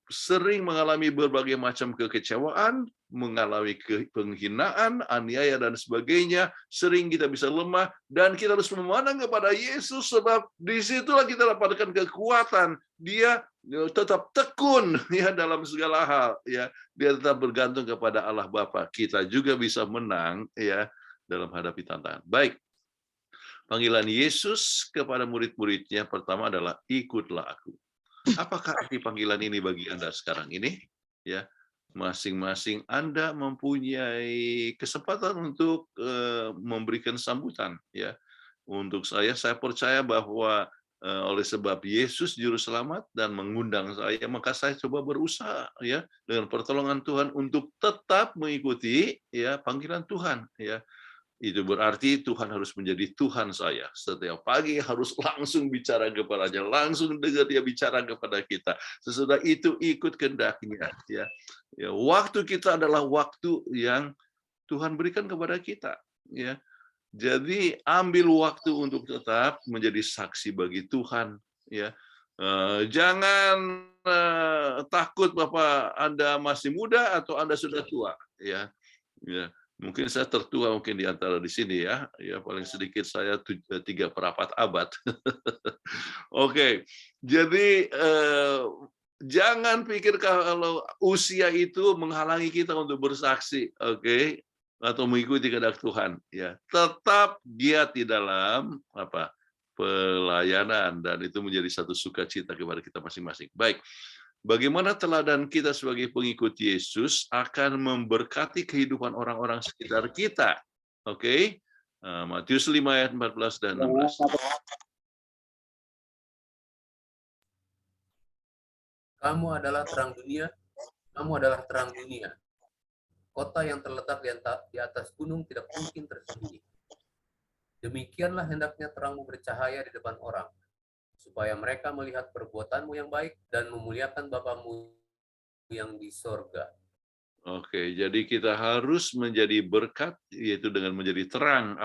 Speaker 3: sering mengalami berbagai macam kekecewaan, mengalami penghinaan, aniaya dan sebagainya. Sering kita bisa lemah dan kita harus memandang kepada Yesus, sebab disitulah kita dapatkan kekuatan. Dia tetap tekun ya dalam segala hal ya. Dia tetap bergantung kepada Allah Bapa. Kita juga bisa menang ya dalam hadapi tantangan. Baik. Panggilan Yesus kepada murid-muridnya pertama adalah ikutlah aku. Apakah arti panggilan ini bagi Anda sekarang ini? ya. Masing-masing Anda mempunyai kesempatan untuk memberikan sambutan, ya. Untuk saya percaya bahwa oleh sebab Yesus juru selamat dan mengundang saya, maka saya coba berusaha, ya, dengan pertolongan Tuhan untuk tetap mengikuti, ya, panggilan Tuhan, ya. Itu berarti Tuhan harus menjadi Tuhan saya. Setiap pagi harus langsung bicara kepadanya, langsung dengar dia bicara kepada kita. Sesudah itu ikut kehendaknya, ya. Ya, waktu kita adalah waktu yang Tuhan berikan kepada kita, ya. Jadi ambil waktu untuk tetap menjadi saksi bagi Tuhan, ya. Jangan takut Bapak Anda masih muda atau Anda sudah tua, ya. Ya. Mungkin saya tertua mungkin di antara di sini, ya. Ya, paling sedikit saya 3/4 abad. Oke. Jadi jangan pikir kalau usia itu menghalangi kita untuk bersaksi, oke, atau mengikuti kehendak Tuhan, ya. Tetap giat di dalam pelayanan, dan itu menjadi satu sukacita kepada kita masing-masing. Baik. Bagaimana teladan kita sebagai pengikut Yesus akan memberkati kehidupan orang-orang sekitar kita. Oke? Matius 5 ayat 14 dan 16.
Speaker 5: Kamu adalah terang dunia, kamu adalah terang dunia. Kota yang terletak di atas gunung tidak mungkin tersembunyi. Demikianlah hendaknya terangmu bercahaya di depan orang, supaya mereka melihat perbuatanmu yang baik dan memuliakan Bapamu yang di sorga.
Speaker 3: Oke, jadi kita harus menjadi berkat, yaitu dengan menjadi terang.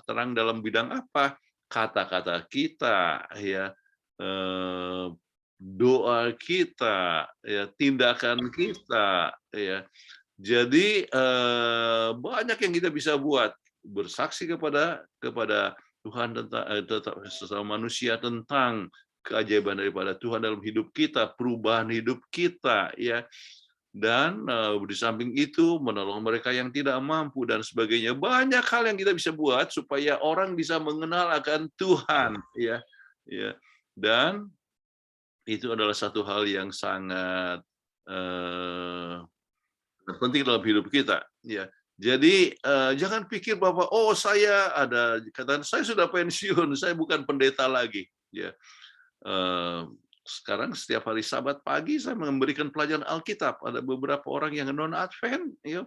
Speaker 3: Terang dalam bidang apa? Kata-kata kita, ya, doa kita, ya, tindakan kita, ya. Jadi banyak yang kita bisa buat, bersaksi kepada Tuhan tentang sesama manusia tentang keajaiban daripada Tuhan dalam hidup kita, perubahan hidup kita, ya. Dan di samping itu menolong mereka yang tidak mampu dan sebagainya. Banyak hal yang kita bisa buat supaya orang bisa mengenal akan Tuhan, ya. Ya. Dan itu adalah satu hal yang sangat penting dalam hidup kita, ya. Jadi jangan pikir bahwa saya sudah pensiun, saya bukan pendeta lagi, ya. Sekarang setiap hari Sabat pagi saya memberikan pelajaran Alkitab. Ada beberapa orang yang non Advent, ya,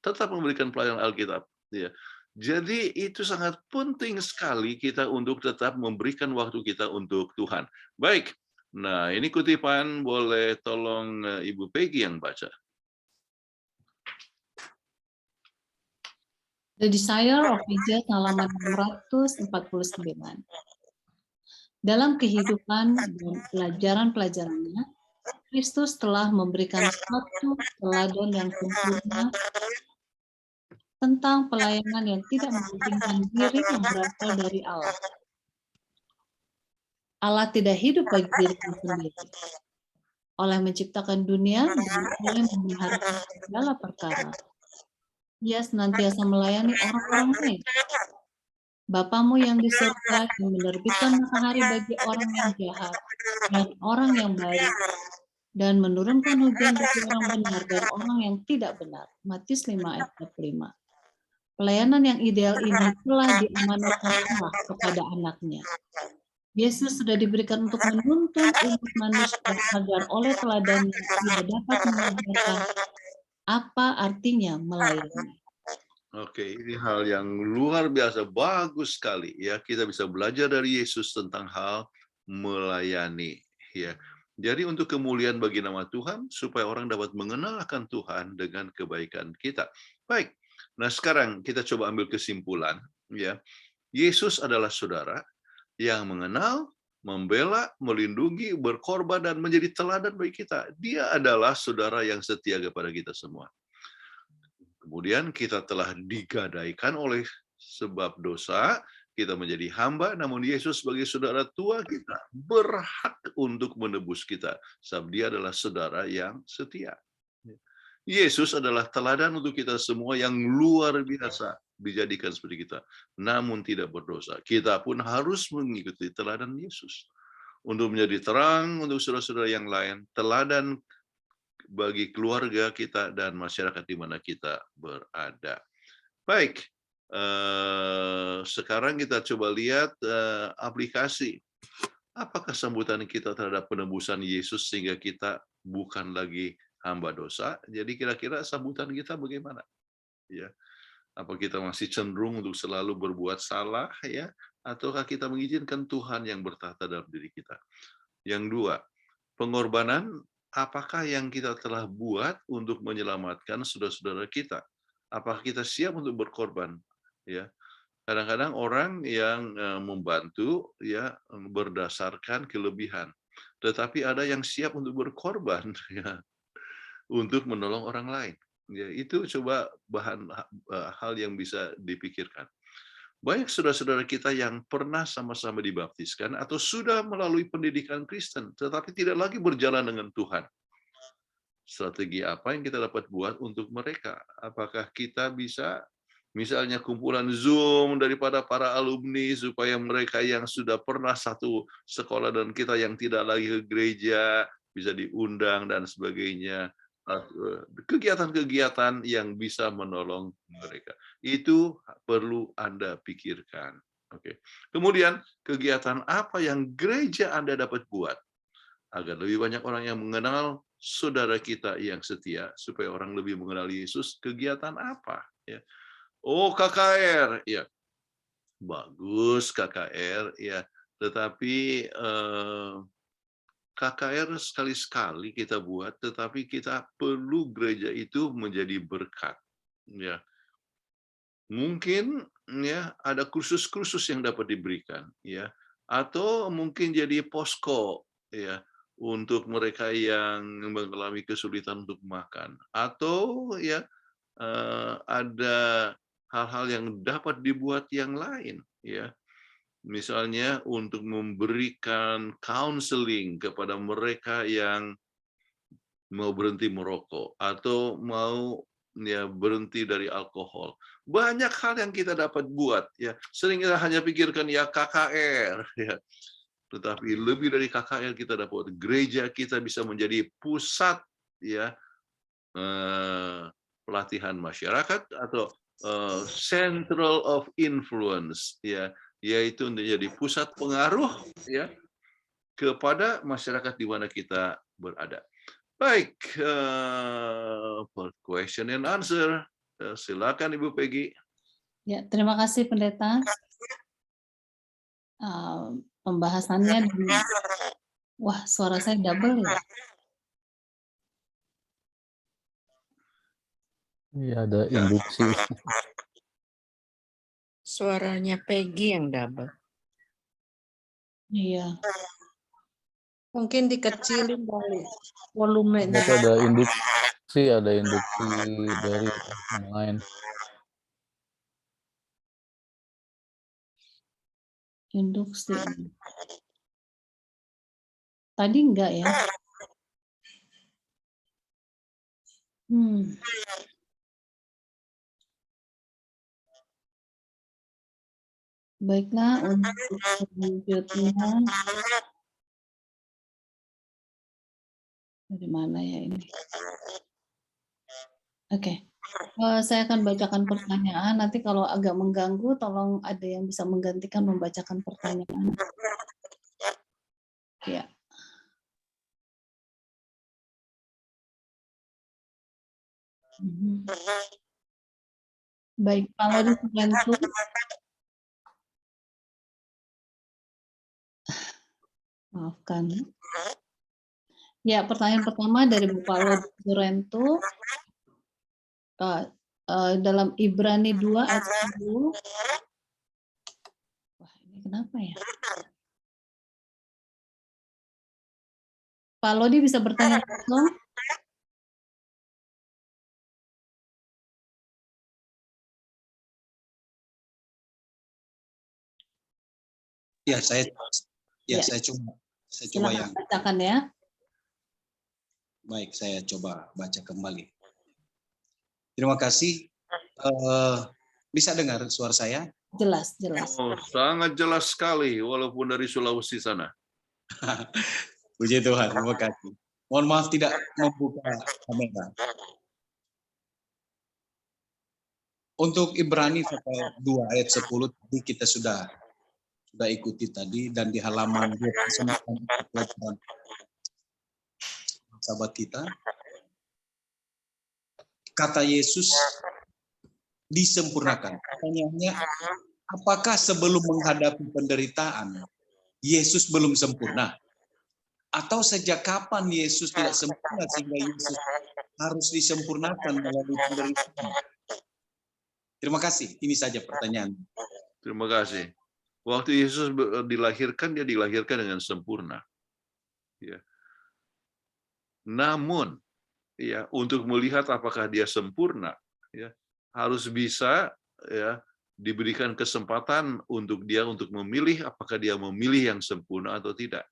Speaker 3: tetap memberikan pelajaran Alkitab, ya. Jadi itu sangat penting sekali kita untuk tetap memberikan waktu kita untuk Tuhan. Baik. Nah, ini kutipan, boleh tolong Ibu Peggy yang baca.
Speaker 1: The Desire of Jesus, halaman 649. Dalam kehidupan dan pelajaran-pelajarannya, Kristus telah memberikan suatu teladan yang sempurna tentang pelayanan yang tidak mementingkan diri yang berasal dari Allah. Allah tidak hidup bagi dirinya sendiri. Oleh menciptakan dunia dan oleh memelihara segala perkara, Dia senantiasa melayani orang-orang lain. Bapamu yang di surga yang menerbitkan matahari bagi orang yang jahat dan orang yang baik, dan menurunkan hujan bagi orang benar dan orang yang tidak benar. Matius 5 ayat 45. Pelayanan yang ideal ini telah diamanatkan Allah kepada anaknya. Yesus sudah diberikan untuk menuntun umat manusia agar oleh teladannya ia dapat mengajarkan apa artinya melayani.
Speaker 3: Oke, ini hal yang luar biasa, bagus sekali, ya. Kita bisa belajar dari Yesus tentang hal melayani, ya. Jadi untuk kemuliaan bagi nama Tuhan, supaya orang dapat mengenal akan Tuhan dengan kebaikan kita. Baik, nah sekarang kita coba ambil kesimpulan, ya. Yesus adalah saudara yang mengenal, membela, melindungi, berkorban, dan menjadi teladan bagi kita. Dia adalah saudara yang setia kepada kita semua. Kemudian kita telah digadaikan oleh sebab dosa, kita menjadi hamba, namun Yesus sebagai saudara tua kita berhak untuk menebus kita, sebab Dia adalah saudara yang setia. Yesus adalah teladan untuk kita semua yang luar biasa dijadikan seperti kita, namun tidak berdosa. Kita pun harus mengikuti teladan Yesus untuk menjadi terang untuk saudara-saudara yang lain, teladan bagi keluarga kita dan masyarakat di mana kita berada. Baik, sekarang kita coba lihat aplikasi. Apakah sambutan kita terhadap penebusan Yesus sehingga kita bukan lagi hamba dosa? Jadi kira-kira sambutan kita bagaimana? Ya, apa kita masih cenderung untuk selalu berbuat salah, ya? Ataukah kita mengizinkan Tuhan yang bertahta dalam diri kita? Yang dua, pengorbanan. Apakah yang kita telah buat untuk menyelamatkan saudara-saudara kita? Apakah kita siap untuk berkorban? Ya, kadang-kadang orang yang membantu ya berdasarkan kelebihan, tetapi ada yang siap untuk berkorban ya untuk menolong orang lain. Ya, itu coba hal yang bisa dipikirkan. Banyak saudara-saudara kita yang pernah sama-sama dibaptiskan atau sudah melalui pendidikan Kristen, tetapi tidak lagi berjalan dengan Tuhan. Strategi apa yang kita dapat buat untuk mereka? Apakah kita bisa misalnya kumpulan Zoom daripada para alumni supaya mereka yang sudah pernah satu sekolah dan kita yang tidak lagi ke gereja bisa diundang dan sebagainya. Kegiatan-kegiatan yang bisa menolong mereka. Itu perlu Anda pikirkan. Oke. Kemudian kegiatan apa yang gereja Anda dapat buat agar lebih banyak orang yang mengenal saudara kita yang setia, supaya orang lebih mengenal Yesus? Kegiatan apa? Ya. Oh, KKR, ya, bagus KKR, ya. Tetapi KKR sekali-sekali kita buat, tetapi kita perlu gereja itu menjadi berkat. Ya, mungkin ya ada kursus-kursus yang dapat diberikan, ya, atau mungkin jadi posko, ya, untuk mereka yang mengalami kesulitan untuk makan, atau ya ada hal-hal yang dapat dibuat yang lain, ya. Misalnya untuk memberikan counseling kepada mereka yang mau berhenti merokok atau mau ya berhenti dari alkohol. Banyak hal yang kita dapat buat, ya. Sering kita hanya pikirkan ya KKR, ya. Tetapi lebih dari KKR kita dapat gereja kita bisa menjadi pusat ya pelatihan masyarakat atau central of influence, ya, yaitu menjadi pusat pengaruh ya kepada masyarakat di mana kita berada. Baik, question and answer. Silakan Ibu Peggy.
Speaker 1: Ya, terima kasih Pendeta. Pembahasannya wah, suara saya double ya.
Speaker 6: Iya, ada induksi.
Speaker 2: Suaranya Peggy yang double.
Speaker 1: Iya.
Speaker 7: Mungkin dikecilin kali volumenya.
Speaker 6: Itu ada induksi dari yang lain.
Speaker 1: Induksi. Tadi enggak ya? Baiklah, untuk selanjutnya dari mana ya ini? Oke. Saya akan bacakan pertanyaan. Nanti kalau agak mengganggu, tolong ada yang bisa menggantikan membacakan pertanyaan. Ya. Baik, kalau di Surentu, maafkan. Ya, pertanyaan pertama dari Bapak Lodi Surentu. Dalam Ibrani 2 ayat 10. Wah, ini kenapa ya? Pak Lodi bisa bertanya langsung?
Speaker 8: Ya, saya coba yang
Speaker 1: bacakan ya.
Speaker 8: Baik, saya coba baca kembali. Terima kasih. Bisa dengar suara saya?
Speaker 1: Jelas, jelas.
Speaker 3: Oh, sangat jelas sekali, walaupun dari Sulawesi sana.
Speaker 8: Puji Tuhan, terima kasih. Mohon maaf tidak membuka kamera. Untuk Ibrani pasal 2 ayat 10 tadi kita sudah ikuti tadi, dan di halaman 29 pelajaran sahabat kita. Kata Yesus disempurnakan. Pertanyaannya, apakah sebelum menghadapi penderitaan Yesus belum sempurna? Atau sejak kapan Yesus tidak sempurna sehingga Yesus harus disempurnakan melalui penderitaan? Terima kasih. Ini saja pertanyaan.
Speaker 3: Terima kasih. Waktu Yesus dilahirkan, dia dilahirkan dengan sempurna. Ya. Namun, ya, untuk melihat apakah dia sempurna, ya, harus bisa ya diberikan kesempatan untuk dia untuk memilih apakah dia memilih yang sempurna atau tidak.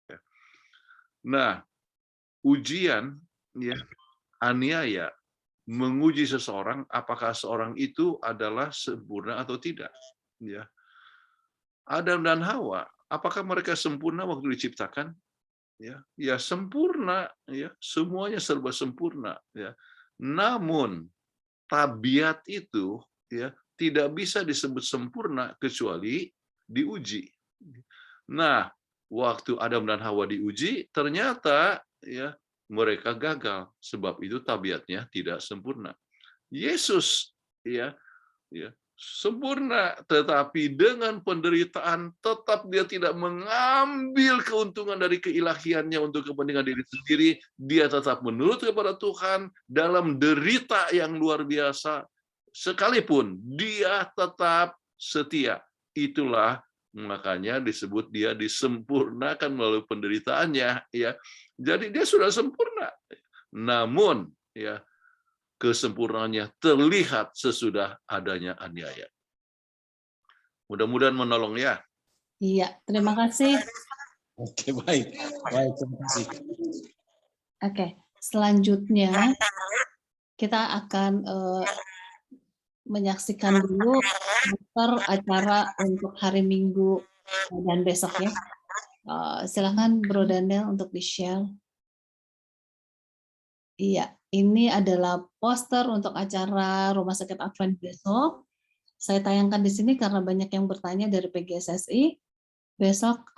Speaker 3: Ya. Nah, ujian, ya, aniaya menguji seseorang apakah seorang itu adalah sempurna atau tidak. Ya. Adam dan Hawa, apakah mereka sempurna waktu diciptakan? Ya sempurna, ya, semuanya serba sempurna, ya. Namun tabiat itu, ya, tidak bisa disebut sempurna kecuali diuji. Nah, waktu Adam dan Hawa diuji, ternyata ya mereka gagal, sebab itu tabiatnya tidak sempurna. Yesus ya sempurna, tetapi dengan penderitaan tetap dia tidak mengambil keuntungan dari keilahiannya untuk kepentingan diri sendiri. Dia tetap menurut kepada Tuhan dalam derita yang luar biasa, sekalipun dia tetap setia. Itulah makanya disebut dia disempurnakan melalui penderitaannya, ya. Jadi dia sudah sempurna. Namun ya kesempurnaannya terlihat sesudah adanya aniaya. Mudah-mudahan menolong ya.
Speaker 1: Iya, terima kasih.
Speaker 8: Oke, baik. Baik, terima kasih.
Speaker 1: Oke, selanjutnya kita akan menyaksikan dulu acara untuk hari Minggu dan besok ya. Silakan Bro Daniel untuk di-share. Iya, ini adalah poster untuk acara Rumah Sakit Advent besok. Saya tayangkan di sini karena banyak yang bertanya dari PGSSI. Besok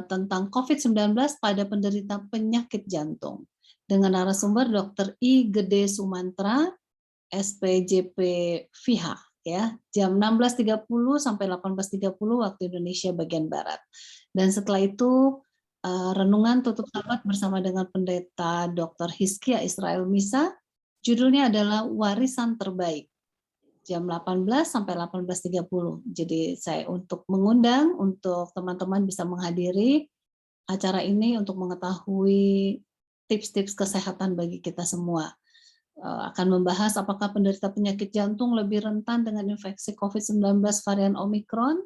Speaker 1: tentang COVID-19 pada penderita penyakit jantung. Dengan narasumber Dr. I. Gede Sumantra, SPJP FIHA, ya, jam 16.30 sampai 18.30 waktu Indonesia bagian Barat. Dan setelah itu renungan tutup sabat bersama dengan Pendeta Dr. Hizkia Israel Misa. Judulnya adalah Warisan Terbaik. Jam 18 sampai 18.30. Jadi saya untuk mengundang untuk teman-teman bisa menghadiri acara ini untuk mengetahui tips-tips kesehatan bagi kita semua. Akan membahas apakah penderita penyakit jantung lebih rentan dengan infeksi COVID-19 varian Omikron,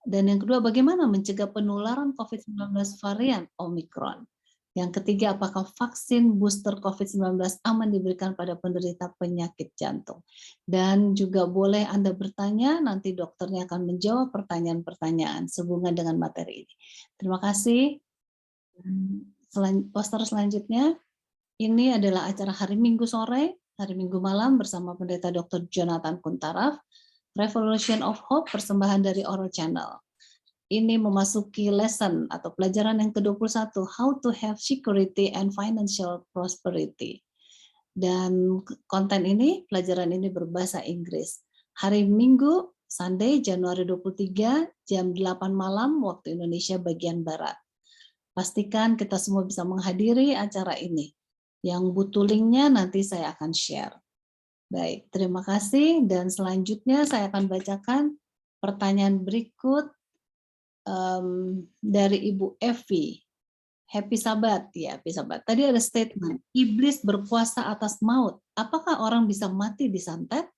Speaker 1: dan yang kedua bagaimana mencegah penularan COVID-19 varian Omikron. Yang ketiga, apakah vaksin booster COVID-19 aman diberikan pada penderita penyakit jantung. Dan juga boleh Anda bertanya, nanti dokternya akan menjawab pertanyaan-pertanyaan sehubungan dengan materi ini. Terima kasih. Poster selanjutnya. Ini adalah acara hari Minggu sore, hari Minggu malam bersama Pendeta Dr. Jonathan Kuntaraf, Revolution of Hope, persembahan dari Oral Channel. Ini memasuki lesson atau pelajaran yang ke-21, How to Have Security and Financial Prosperity. Dan konten ini, pelajaran ini berbahasa Inggris. Hari Minggu, Sunday, Januari 23, jam 8 malam waktu Indonesia bagian Barat. Pastikan kita semua bisa menghadiri acara ini. Yang butuh linknya nanti saya akan share. Baik, terima kasih. Dan selanjutnya saya akan bacakan pertanyaan berikut dari Ibu Evi. Happy Sabat, ya, Happy Sabat. Tadi ada statement, iblis berkuasa atas maut. Apakah orang bisa mati disantet?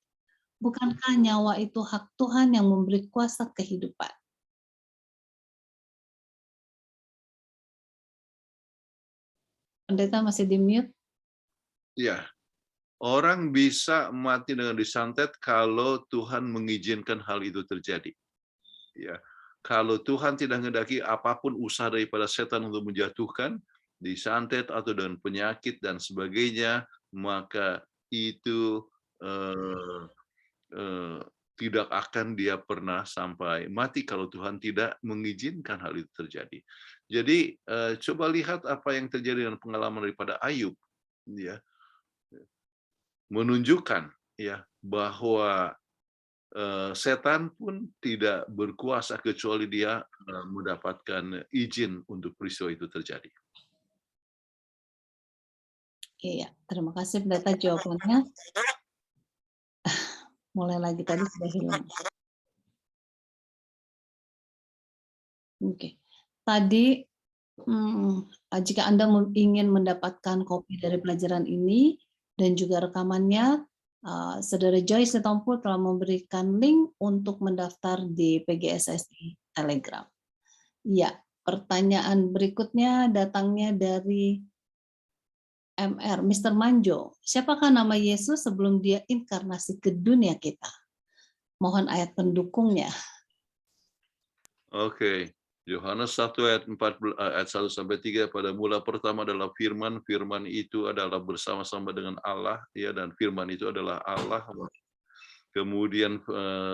Speaker 1: Bukankah nyawa itu hak Tuhan yang memberi kuasa kehidupan? Pendeta masih di mute?
Speaker 3: Ya, orang bisa mati dengan disantet kalau Tuhan mengizinkan hal itu terjadi. Ya, kalau Tuhan tidak menghendaki apapun usaha daripada setan untuk menjatuhkan, disantet atau dengan penyakit dan sebagainya, maka itu tidak akan dia pernah sampai mati kalau Tuhan tidak mengizinkan hal itu terjadi. Jadi coba lihat apa yang terjadi dengan pengalaman daripada Ayub, ya, menunjukkan ya bahwa setan pun tidak berkuasa kecuali dia mendapatkan izin untuk peristiwa itu terjadi.
Speaker 1: Iya, terima kasih Pendeta jawabannya. Mulai lagi tadi sudah hilang. Oke. Tadi jika Anda ingin mendapatkan kopi dari pelajaran ini dan juga rekamannya, Saudara Joyce Sitompul telah memberikan link untuk mendaftar di PGSSI Telegram. Ya, pertanyaan berikutnya datangnya dari MR, Mr. Manjo. Siapakah nama Yesus sebelum dia inkarnasi ke dunia kita? Mohon ayat pendukungnya.
Speaker 3: Oke. Yohanes 1 ayat 1 sampai 3, pada mula pertama adalah firman, firman itu adalah bersama-sama dengan Allah, ya, dan firman itu adalah Allah. Kemudian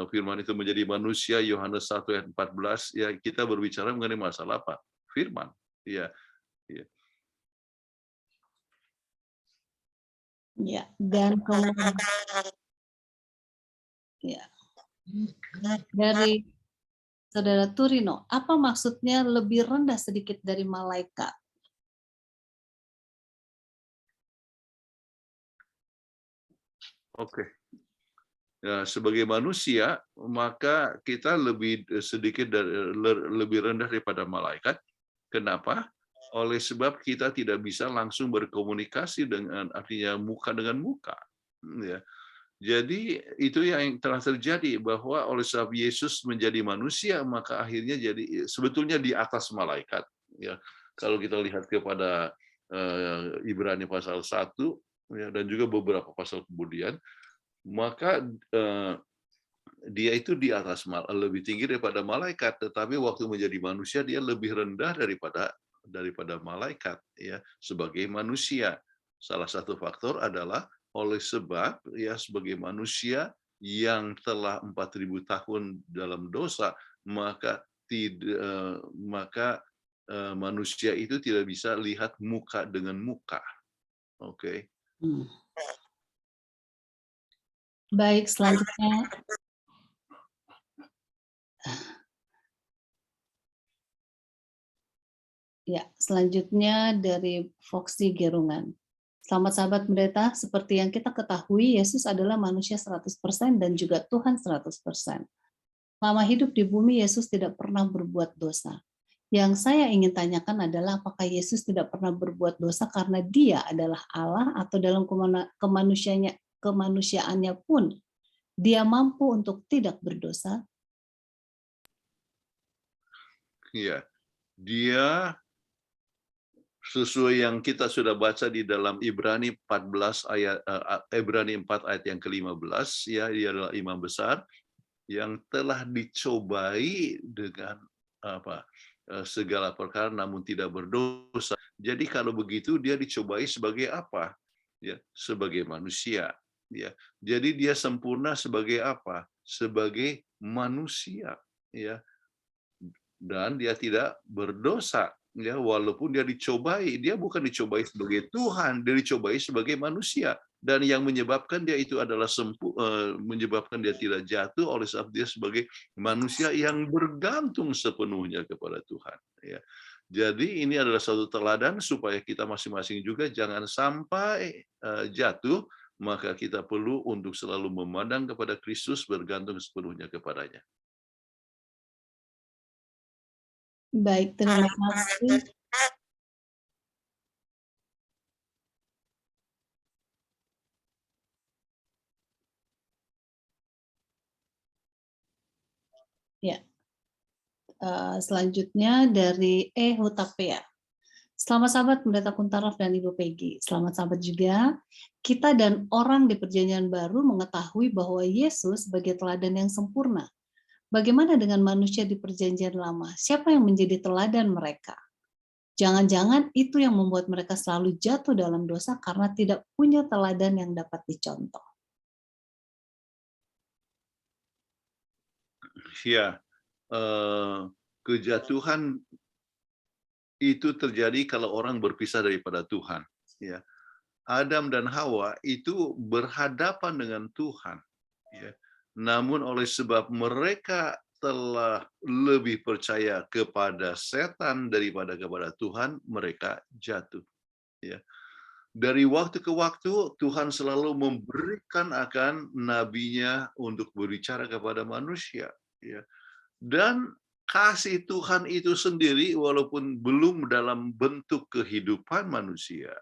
Speaker 3: firman itu menjadi manusia, Yohanes 1 ayat 14, ya, kita berbicara mengenai masalah apa? Firman, ya. Ya.
Speaker 1: Ya, dan kemudian ya. Dari Saudara Turino, apa maksudnya lebih rendah sedikit dari malaikat?
Speaker 3: Oke. Ya, sebagai manusia, maka kita lebih sedikit lebih rendah daripada malaikat. Kenapa? Oleh sebab kita tidak bisa langsung berkomunikasi dengan, artinya muka dengan muka. Ya. Jadi itu yang telah terjadi, bahwa oleh sebab Yesus menjadi manusia, maka akhirnya jadi sebetulnya di atas malaikat. Ya, kalau kita lihat kepada Ibrani pasal 1, ya, dan juga beberapa pasal kemudian, maka dia itu di atas, lebih tinggi daripada malaikat, tetapi waktu menjadi manusia dia lebih rendah daripada malaikat, ya, sebagai manusia. Salah satu faktor adalah oleh sebab ya sebagai manusia yang telah 4.000 tahun dalam dosa, maka manusia itu tidak bisa lihat muka dengan muka. Oke.
Speaker 1: Baik, selanjutnya ya, selanjutnya dari Foxy Gerungan. Selamat sahabat pendeta, seperti yang kita ketahui, Yesus adalah manusia 100% dan juga Tuhan 100%. Selama hidup di bumi, Yesus tidak pernah berbuat dosa. Yang saya ingin tanyakan adalah apakah Yesus tidak pernah berbuat dosa karena dia adalah Allah, atau dalam kemanusiaannya pun dia mampu untuk tidak berdosa?
Speaker 3: Iya, dia sesuai yang kita sudah baca di dalam Ibrani 4 ayat yang ke-15, ya, dia adalah imam besar yang telah dicobai dengan segala perkara namun tidak berdosa. Jadi kalau begitu dia dicobai sebagai apa? Ya, sebagai manusia, ya. Jadi dia sempurna sebagai apa? Sebagai manusia, ya. Dan dia tidak berdosa, ya, walaupun dia dicobai. Dia bukan dicobai sebagai Tuhan, dia dicobai sebagai manusia, dan yang menyebabkan dia itu adalah menyebabkan dia tidak jatuh oleh sebab dia sebagai manusia yang bergantung sepenuhnya kepada Tuhan, ya. Jadi ini adalah satu teladan supaya kita masing-masing juga jangan sampai jatuh, maka kita perlu untuk selalu memandang kepada Kristus, bergantung sepenuhnya kepadanya.
Speaker 1: Baik, terima kasih. Ya. Selanjutnya dari Hutapea. Selamat sahabat Pendeta Kuntaraf dan Ibu Peggy. Selamat sahabat juga. Kita dan orang di Perjanjian Baru mengetahui bahwa Yesus sebagai teladan yang sempurna. Bagaimana dengan manusia di Perjanjian Lama? Siapa yang menjadi teladan mereka? Jangan-jangan itu yang membuat mereka selalu jatuh dalam dosa karena tidak punya teladan yang dapat dicontoh.
Speaker 3: Ya, kejatuhan itu terjadi kalau orang berpisah daripada Tuhan. Ya, Adam dan Hawa itu berhadapan dengan Tuhan. Ya. Namun oleh sebab mereka telah lebih percaya kepada setan daripada kepada Tuhan, mereka jatuh. Ya. Dari waktu ke waktu Tuhan selalu memberikan akan nabinya untuk berbicara kepada manusia. Ya. Dan kasih Tuhan itu sendiri walaupun belum dalam bentuk kehidupan manusia,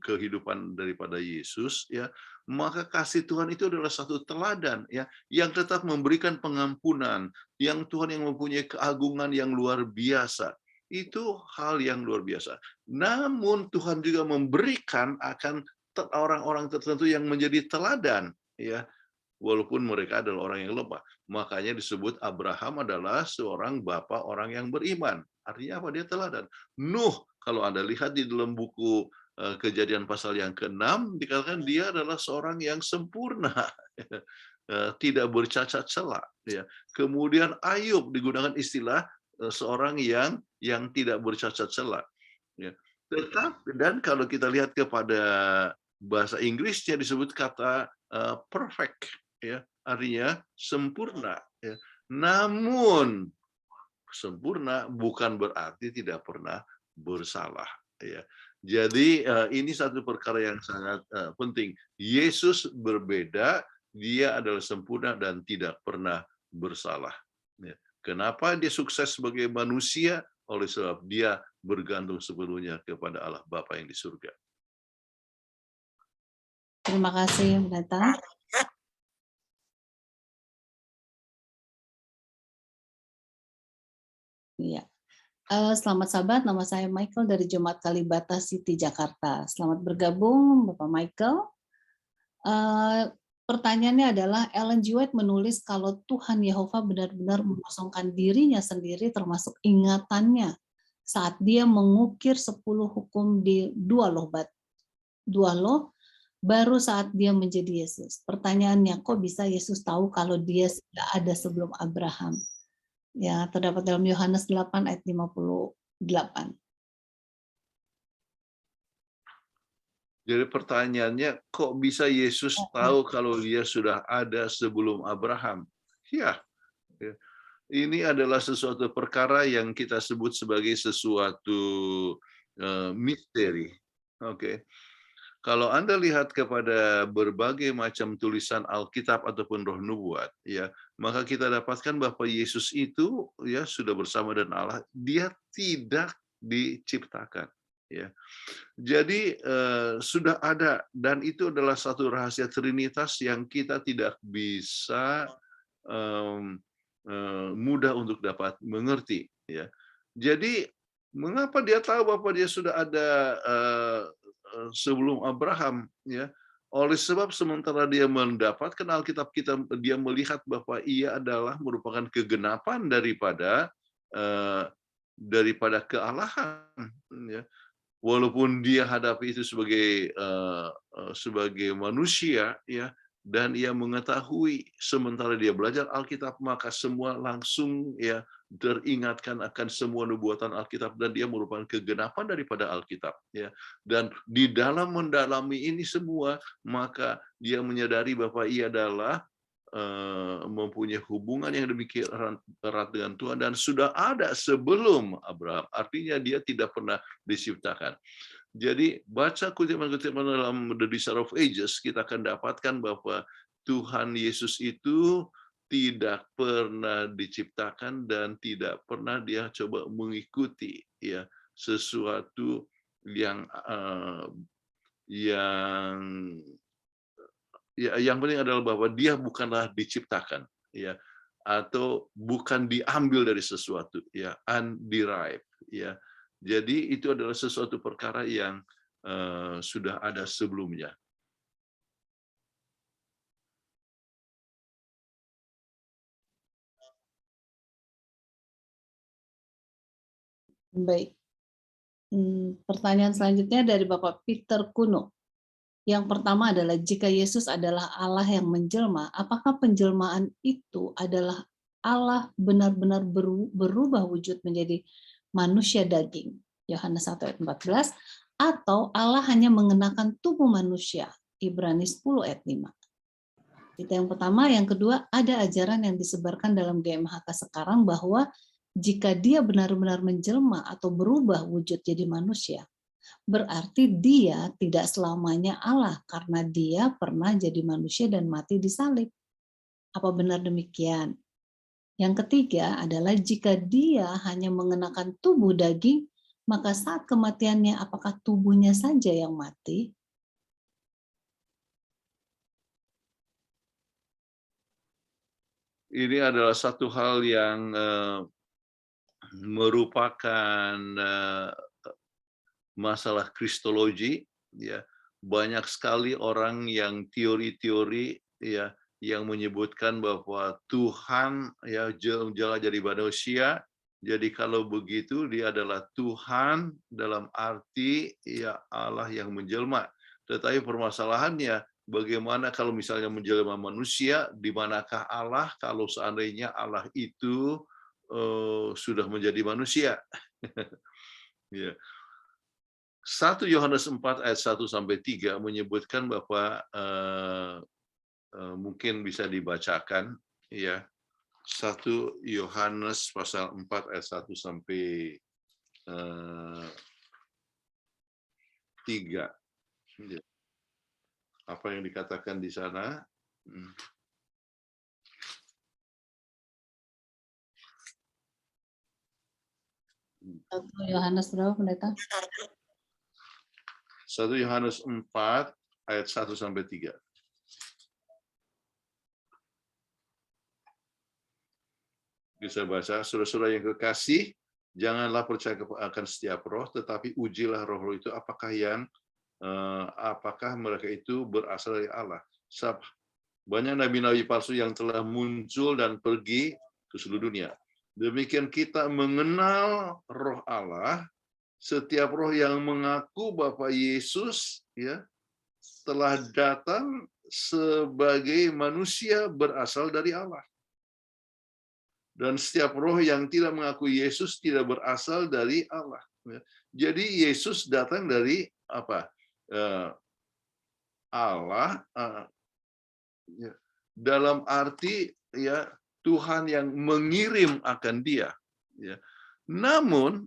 Speaker 3: kehidupan daripada Yesus, ya, maka kasih Tuhan itu adalah satu teladan, ya, yang tetap memberikan pengampunan, yang Tuhan yang mempunyai keagungan yang luar biasa. Itu hal yang luar biasa. Namun Tuhan juga memberikan akan orang-orang tertentu yang menjadi teladan, ya, walaupun mereka adalah orang yang lemah. Makanya disebut Abraham adalah seorang bapak orang yang beriman. Artinya apa? Dia teladan. Nuh, kalau Anda lihat di dalam buku Kejadian pasal yang ke-6, dikatakan dia adalah seorang yang sempurna. Tidak bercacat celah. Ya. Kemudian Ayub digunakan istilah seorang yang tidak bercacat celah. Ya. Dan kalau kita lihat kepada bahasa Inggrisnya disebut kata perfect, ya, artinya sempurna. Ya. Namun sempurna bukan berarti tidak pernah bersalah. Ya. Jadi ini satu perkara yang sangat penting. Yesus berbeda, dia adalah sempurna dan tidak pernah bersalah. Ya. Kenapa dia sukses sebagai manusia? Oleh sebab dia bergantung sepenuhnya kepada Allah Bapa yang di surga.
Speaker 1: Terima kasih, Pendeta. Iya. Selamat sahabat, nama saya Michael dari Jemaat Kalibata City, Jakarta. Selamat bergabung, Bapak Michael. Pertanyaannya adalah, Ellen G. White menulis kalau Tuhan Yehova benar-benar mengosongkan dirinya sendiri termasuk ingatannya saat dia mengukir 10 hukum di 2 loh, baru saat dia menjadi Yesus. Pertanyaannya, kok bisa Yesus tahu kalau dia sudah ada sebelum Abraham? Ya, terdapat dalam Yohanes 8 ayat 58.
Speaker 3: Jadi pertanyaannya, kok bisa Yesus tahu kalau dia sudah ada sebelum Abraham? Ya, ini adalah sesuatu perkara yang kita sebut sebagai sesuatu misteri. Oke. Kalau Anda lihat kepada berbagai macam tulisan Alkitab ataupun Roh Nubuat, ya, maka kita dapatkan bahwa Yesus itu ya sudah bersama dengan Allah, dia tidak diciptakan, ya. Jadi sudah ada, dan itu adalah satu rahasia Trinitas yang kita tidak bisa mudah untuk dapat mengerti, ya. Jadi mengapa dia tahu bahwa dia sudah ada sebelum Abraham, ya? Oleh sebab sementara dia mendapatkan Alkitab kita, dia melihat bahwa ia adalah merupakan kegenapan daripada kealahan, ya. Walaupun dia hadapi itu sebagai manusia, ya, dan ia mengetahui sementara dia belajar Alkitab, maka semua langsung ya teringatkan akan semua nubuatan Alkitab, dan dia merupakan kegenapan daripada Alkitab, ya. Dan di dalam mendalami ini semua, maka dia menyadari bahwa ia adalah mempunyai hubungan yang demikian erat dengan Tuhan dan sudah ada sebelum Abraham. Artinya dia tidak pernah diciptakan. Jadi baca kutipan-kutipan dalam The Desire of Ages, kita akan dapatkan bahwa Tuhan Yesus itu tidak pernah diciptakan dan tidak pernah dia coba mengikuti ya sesuatu yang yang penting adalah bahwa dia bukanlah diciptakan, ya, atau bukan diambil dari sesuatu, ya, underived, ya. Jadi itu adalah sesuatu perkara yang sudah ada sebelumnya.
Speaker 1: Baik. Pertanyaan selanjutnya dari Bapak Peter Kuno. Yang pertama adalah, jika Yesus adalah Allah yang menjelma, apakah penjelmaan itu adalah Allah benar-benar berubah wujud menjadi manusia daging, Yohanes 1 ayat 14, atau Allah hanya mengenakan tubuh manusia, Ibrani 10 ayat 5. Itu yang pertama. Yang kedua, ada ajaran yang disebarkan dalam GMHK sekarang bahwa jika dia benar-benar menjelma atau berubah wujud jadi manusia, berarti dia tidak selamanya Allah karena dia pernah jadi manusia dan mati di salib. Apa benar demikian? Yang ketiga adalah, jika dia hanya mengenakan tubuh daging, maka saat kematiannya apakah tubuhnya saja yang mati?
Speaker 3: Ini adalah satu hal yang merupakan masalah kristologi, ya. Banyak sekali orang yang teori-teori, ya, yang menyebutkan bahwa Tuhan, ya, jelma jadi manusia. Jadi kalau begitu dia adalah Tuhan dalam arti, ya, Allah yang menjelma. Tetapi permasalahannya, bagaimana kalau misalnya menjelma manusia, di manakah Allah kalau seandainya Allah itu sudah menjadi manusia? Ya. 1 Yohanes 4 ayat 1-3 menyebutkan bahwa mungkin bisa dibacakan, ya. 1 Yohanes pasal 4 ayat 1-3. Apa yang dikatakan di sana?
Speaker 1: 1 Yohanes berapa, Pendeta?
Speaker 3: 1 Yohanes 4 ayat 1-3. Bisa baca, saudara-saudara yang kekasih, janganlah percaya akan setiap roh, tetapi ujilah roh-roh itu apakah mereka itu berasal dari Allah. Banyak nabi-nabi palsu yang telah muncul dan pergi ke seluruh dunia. Demikian kita mengenal roh Allah. Setiap roh yang mengaku bahwa Yesus, ya, telah datang sebagai manusia berasal dari Allah. Dan setiap roh yang tidak mengakui Yesus tidak berasal dari Allah. Jadi Yesus datang dari apa? Allah, dalam arti, ya, Tuhan yang mengirim akan dia. Ya. Namun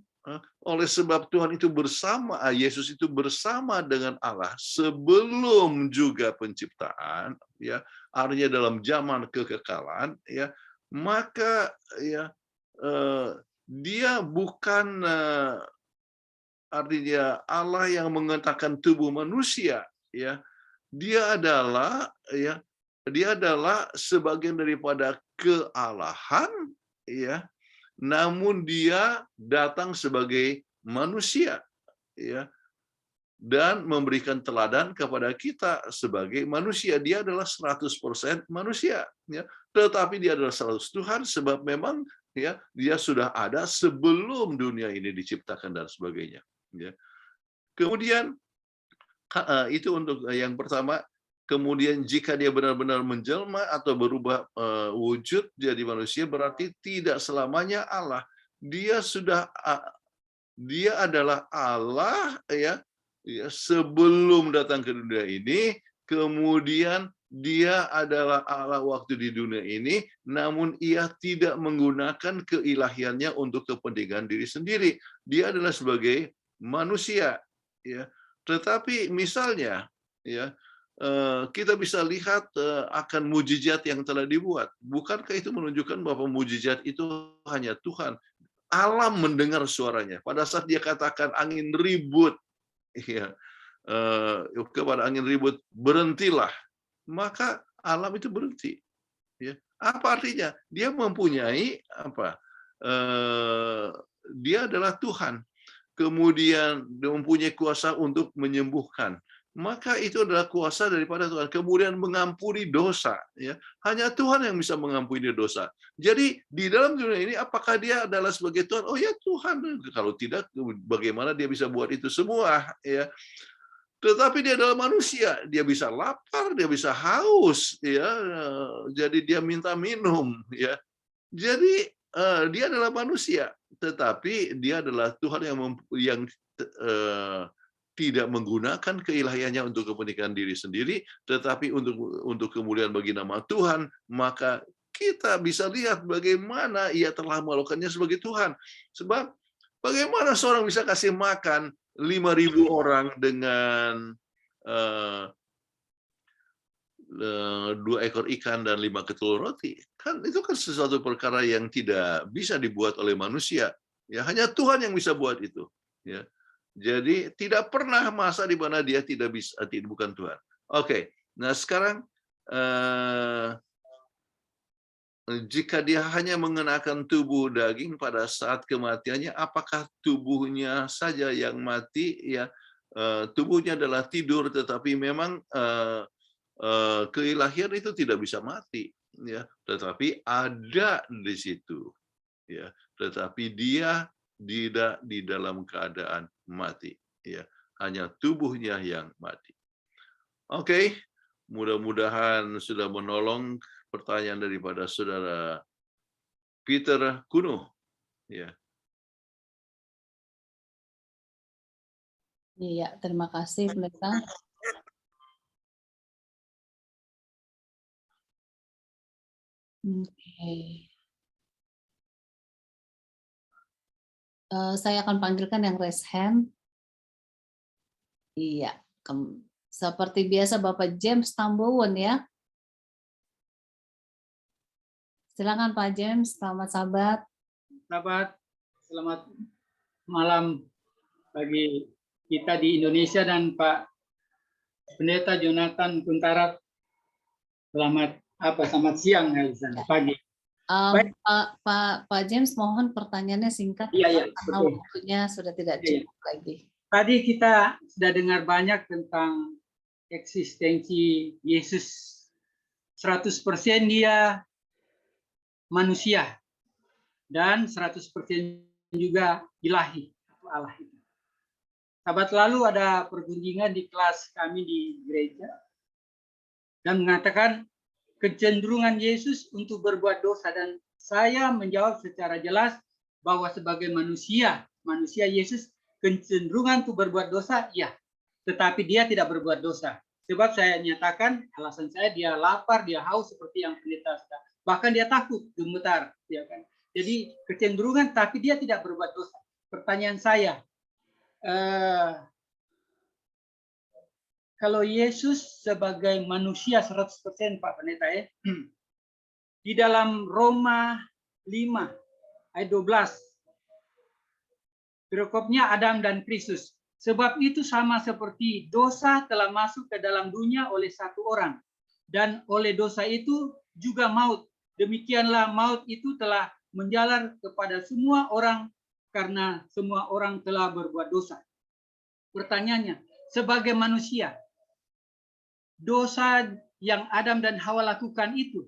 Speaker 3: oleh sebab Tuhan itu bersama, Yesus itu bersama dengan Allah sebelum juga penciptaan, ya, artinya dalam zaman kekekalan, ya, maka, ya, dia bukan artinya Allah yang mengatakan tubuh manusia, ya. Dia adalah, ya, dia adalah sebagian daripada kealahan, ya. Namun dia datang sebagai manusia, ya, dan memberikan teladan kepada kita sebagai manusia. Dia adalah 100% manusia, ya. Tetapi dia adalah 100% Tuhan, sebab memang, ya, dia sudah ada sebelum dunia ini diciptakan dan sebagainya, ya. Kemudian itu untuk yang pertama. Kemudian jika dia benar-benar menjelma atau berubah wujud jadi manusia, berarti tidak selamanya Allah. Dia adalah Allah, ya, sebelum datang ke dunia ini. Kemudian dia adalah Allah waktu di dunia ini, namun ia tidak menggunakan keilahiannya untuk kepentingan diri sendiri. Dia adalah sebagai manusia, ya. Tetapi misalnya, ya, kita bisa lihat akan mujizat yang telah dibuat. Bukankah itu menunjukkan bahwa mujizat itu hanya Tuhan? Alam mendengar suaranya. Pada saat dia katakan angin ribut, ya, kepada angin ribut, berhentilah. Maka alam itu berhenti. Ya. Apa artinya? Dia mempunyai apa? Dia adalah Tuhan. Kemudian dia mempunyai kuasa untuk menyembuhkan. maka itu adalah kuasa daripada Tuhan. Kemudian mengampuni dosa, ya. Hanya Tuhan yang bisa mengampuni dosa. Jadi di dalam dunia ini apakah dia adalah sebagai Tuhan? Oh ya Tuhan. Kalau tidak, bagaimana dia bisa buat itu semua, ya. Tetapi dia adalah manusia, dia bisa lapar, dia bisa haus, ya. Jadi dia minta minum, ya. Jadi dia adalah manusia, tetapi dia adalah Tuhan yang tidak menggunakan keilahiannya untuk kepentingan diri sendiri, tetapi untuk kemuliaan bagi nama Tuhan. Maka kita bisa lihat bagaimana ia telah melakukannya sebagai Tuhan. Sebab bagaimana seorang bisa kasih makan 5.000 orang dengan 2 ekor ikan dan 5 ketul roti? Kan itu kan sesuatu perkara yang tidak bisa dibuat oleh manusia. Ya, hanya Tuhan yang bisa buat itu. Ya. Jadi tidak pernah masa di mana dia tidak bisa, bukan Tuhan. Oke, nah sekarang jika dia hanya mengenakan tubuh daging pada saat kematiannya, apakah tubuhnya saja yang mati? Ya, tubuhnya adalah tidur, tetapi memang keilahian itu tidak bisa mati, ya. Tetapi ada di situ, ya. Tetapi dia tidak di dalam keadaan mati, ya. Hanya tubuhnya yang mati. Oke, mudah-mudahan sudah menolong pertanyaan daripada saudara Peter Kuno, ya.
Speaker 1: Iya, terima kasih Pendeta. Oke. Saya akan panggilkan yang raise hand. Iya, seperti biasa Bapak James Tambowen ya. Silakan Pak James, selamat sabat.
Speaker 9: Selamat malam bagi kita di Indonesia dan Pak Pendeta Jonathan Kuntara. Selamat siang Elisa, pagi.
Speaker 1: Pak James, mohon pertanyaannya singkat.
Speaker 9: Iya,
Speaker 1: karena
Speaker 9: betul.
Speaker 1: waktunya sudah tidak cukup lagi.
Speaker 9: Tadi kita sudah dengar banyak tentang eksistensi Yesus. 100% dia manusia dan 100% juga ilahi atau Allah itu. Sahabat, lalu ada pergunjingan di kelas kami di gereja dan mengatakan kecenderungan Yesus untuk berbuat dosa, dan saya menjawab secara jelas bahwa sebagai manusia Yesus kecenderungan untuk berbuat dosa, ya, tetapi dia tidak berbuat dosa. Sebab saya nyatakan alasan saya, dia lapar, dia haus seperti yang pendeta sudah. Bahkan dia takut, gemetar, ya kan. Jadi kecenderungan, tapi dia tidak berbuat dosa. Pertanyaan saya, kalau Yesus sebagai manusia 100% Pak Pendeta ya, di dalam Roma 5 ayat 12, perikopnya Adam dan Kristus. Sebab itu sama seperti dosa telah masuk ke dalam dunia oleh satu orang, dan oleh dosa itu juga maut. Demikianlah maut itu telah menjalar kepada semua orang karena semua orang telah berbuat dosa. Pertanyaannya, sebagai manusia, dosa yang Adam dan Hawa lakukan itu,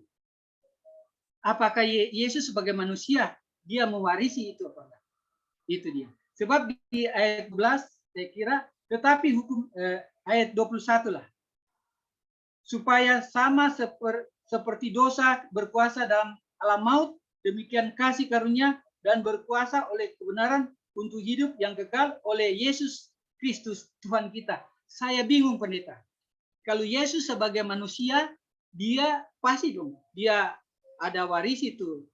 Speaker 9: apakah Yesus sebagai manusia dia mewarisi itu apa enggak? Itu dia. Sebab di ayat 11 saya kira, tetapi hukum ayat 21 lah. Supaya sama seperti dosa berkuasa dalam alam maut, demikian kasih karunia dan berkuasa oleh kebenaran untuk hidup yang kekal oleh Yesus Kristus Tuhan kita. Saya bingung pendeta. Kalau Yesus sebagai manusia, dia pasti dong, dia ada waris itu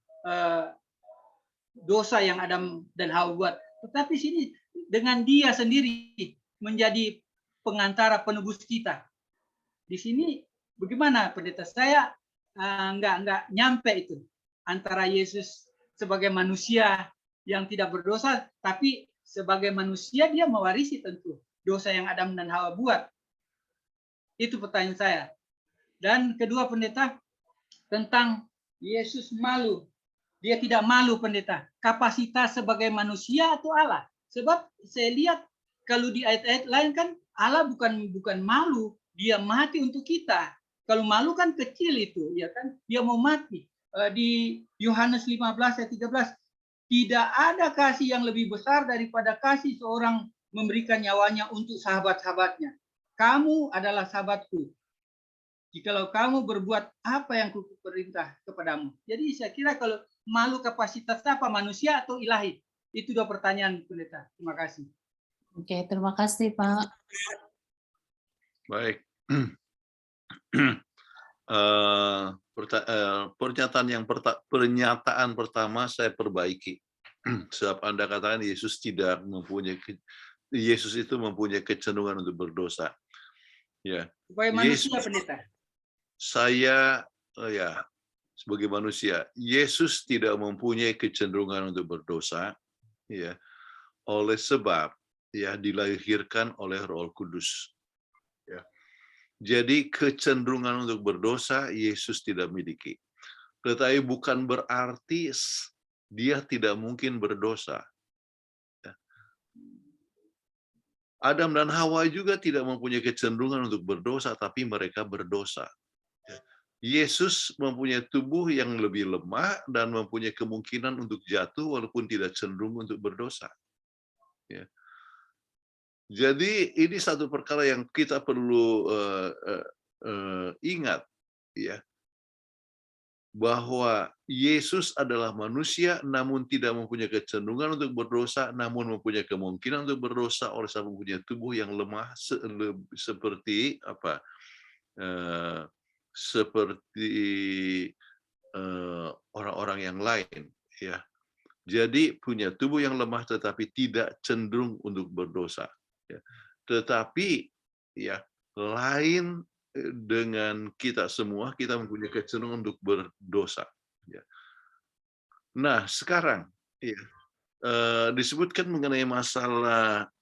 Speaker 9: dosa yang Adam dan Hawa buat. Tetapi sini dengan dia sendiri menjadi pengantara penebus kita. Di sini bagaimana pendeta? Saya enggak nyampe itu antara Yesus sebagai manusia yang tidak berdosa, tapi sebagai manusia dia mewarisi tentu dosa yang Adam dan Hawa buat. Itu pertanyaan saya. Dan kedua pendeta, tentang Yesus malu. Dia tidak malu pendeta. Kapasitas sebagai manusia atau Allah? Sebab saya lihat kalau di ayat-ayat lain kan Allah bukan malu, dia mati untuk kita. Kalau malu kan kecil itu, ya kan? Dia mau mati. Di Yohanes 15 ayat 13, tidak ada kasih yang lebih besar daripada kasih seorang memberikan nyawanya untuk sahabat-sahabatnya. Kamu adalah sahabatku jikalau kamu berbuat apa yang kuperintah kepadamu. Jadi saya kira kalau malu kapasitasnya apa, manusia atau ilahi? Itu dua pertanyaan, Pendeta. Terima kasih.
Speaker 1: Oke, terima kasih, Pak.
Speaker 3: Baik. Pernyataan pertama saya perbaiki. Sebab Anda katakan Yesus itu mempunyai kecenderungan untuk berdosa. Ya.
Speaker 9: Supaya manusia, Pendeta.
Speaker 3: Saya sebagai manusia, Yesus tidak mempunyai kecenderungan untuk berdosa, ya, oleh sebab dilahirkan oleh Roh Kudus. Ya. Jadi kecenderungan untuk berdosa Yesus tidak miliki. Tetapi bukan berarti dia tidak mungkin berdosa. Ya. Adam dan Hawa juga tidak mempunyai kecenderungan untuk berdosa, tapi mereka berdosa. Yesus mempunyai tubuh yang lebih lemah dan mempunyai kemungkinan untuk jatuh walaupun tidak cenderung untuk berdosa. Ya. Jadi ini satu perkara yang kita perlu ingat, ya, bahwa Yesus adalah manusia namun tidak mempunyai kecenderungan untuk berdosa, namun mempunyai kemungkinan untuk berdosa oleh sebab mempunyai tubuh yang lemah seperti apa? Seperti orang-orang yang lain, ya. Jadi punya tubuh yang lemah tetapi tidak cenderung untuk berdosa, ya. Tetapi ya lain dengan kita semua, kita mempunyai kecenderungan untuk berdosa, ya. Nah sekarang ya disebutkan mengenai masalah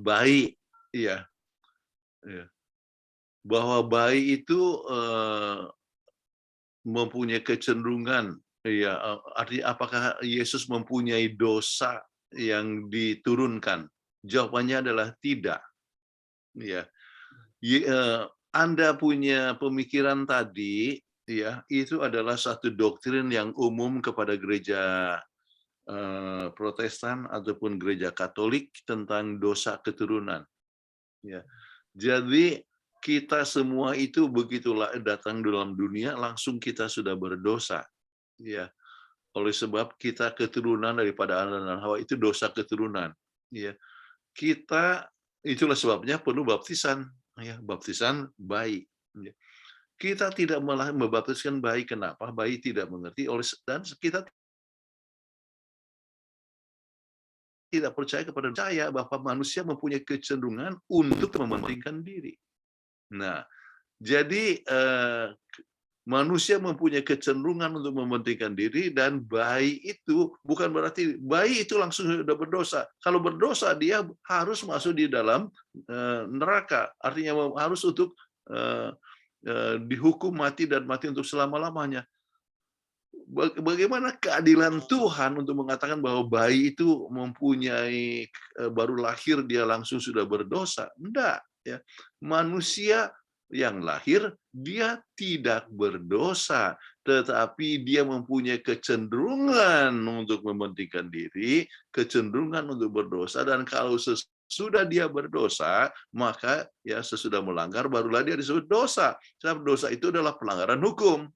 Speaker 3: bayi, ya, ya, bahwa bayi itu mempunyai kecenderungan, ya, artinya apakah Yesus mempunyai dosa yang diturunkan? Jawabannya adalah tidak. Ya, Anda punya pemikiran tadi, ya, itu adalah satu doktrin yang umum kepada gereja Protestan ataupun gereja Katolik tentang dosa keturunan. Ya, jadi kita semua itu begitulah datang dalam dunia langsung kita sudah berdosa, ya. Oleh sebab kita keturunan daripada Adam dan Hawa, itu dosa keturunan, ya. Kita itulah sebabnya perlu baptisan, ya, baptisan bayi. Ya. Kita tidak malah membaptiskan bayi, kenapa? Bayi tidak mengerti dan kita tidak percaya kepada saya bahwa manusia mempunyai kecenderungan untuk mementingkan diri. Nah, jadi manusia mempunyai kecenderungan untuk mementingkan diri, dan bayi itu bukan berarti bayi itu langsung sudah berdosa. Kalau berdosa dia harus masuk di dalam neraka, artinya harus untuk dihukum mati dan mati untuk selama-lamanya. Bagaimana keadilan Tuhan untuk mengatakan bahwa bayi itu mempunyai baru lahir dia langsung sudah berdosa? Enggak, ya. Manusia yang lahir dia tidak berdosa, tetapi dia mempunyai kecenderungan untuk mementingkan diri, kecenderungan untuk berdosa, dan kalau sesudah dia berdosa, maka ya sesudah melanggar barulah dia disebut dosa. Sebab dosa itu adalah pelanggaran hukum.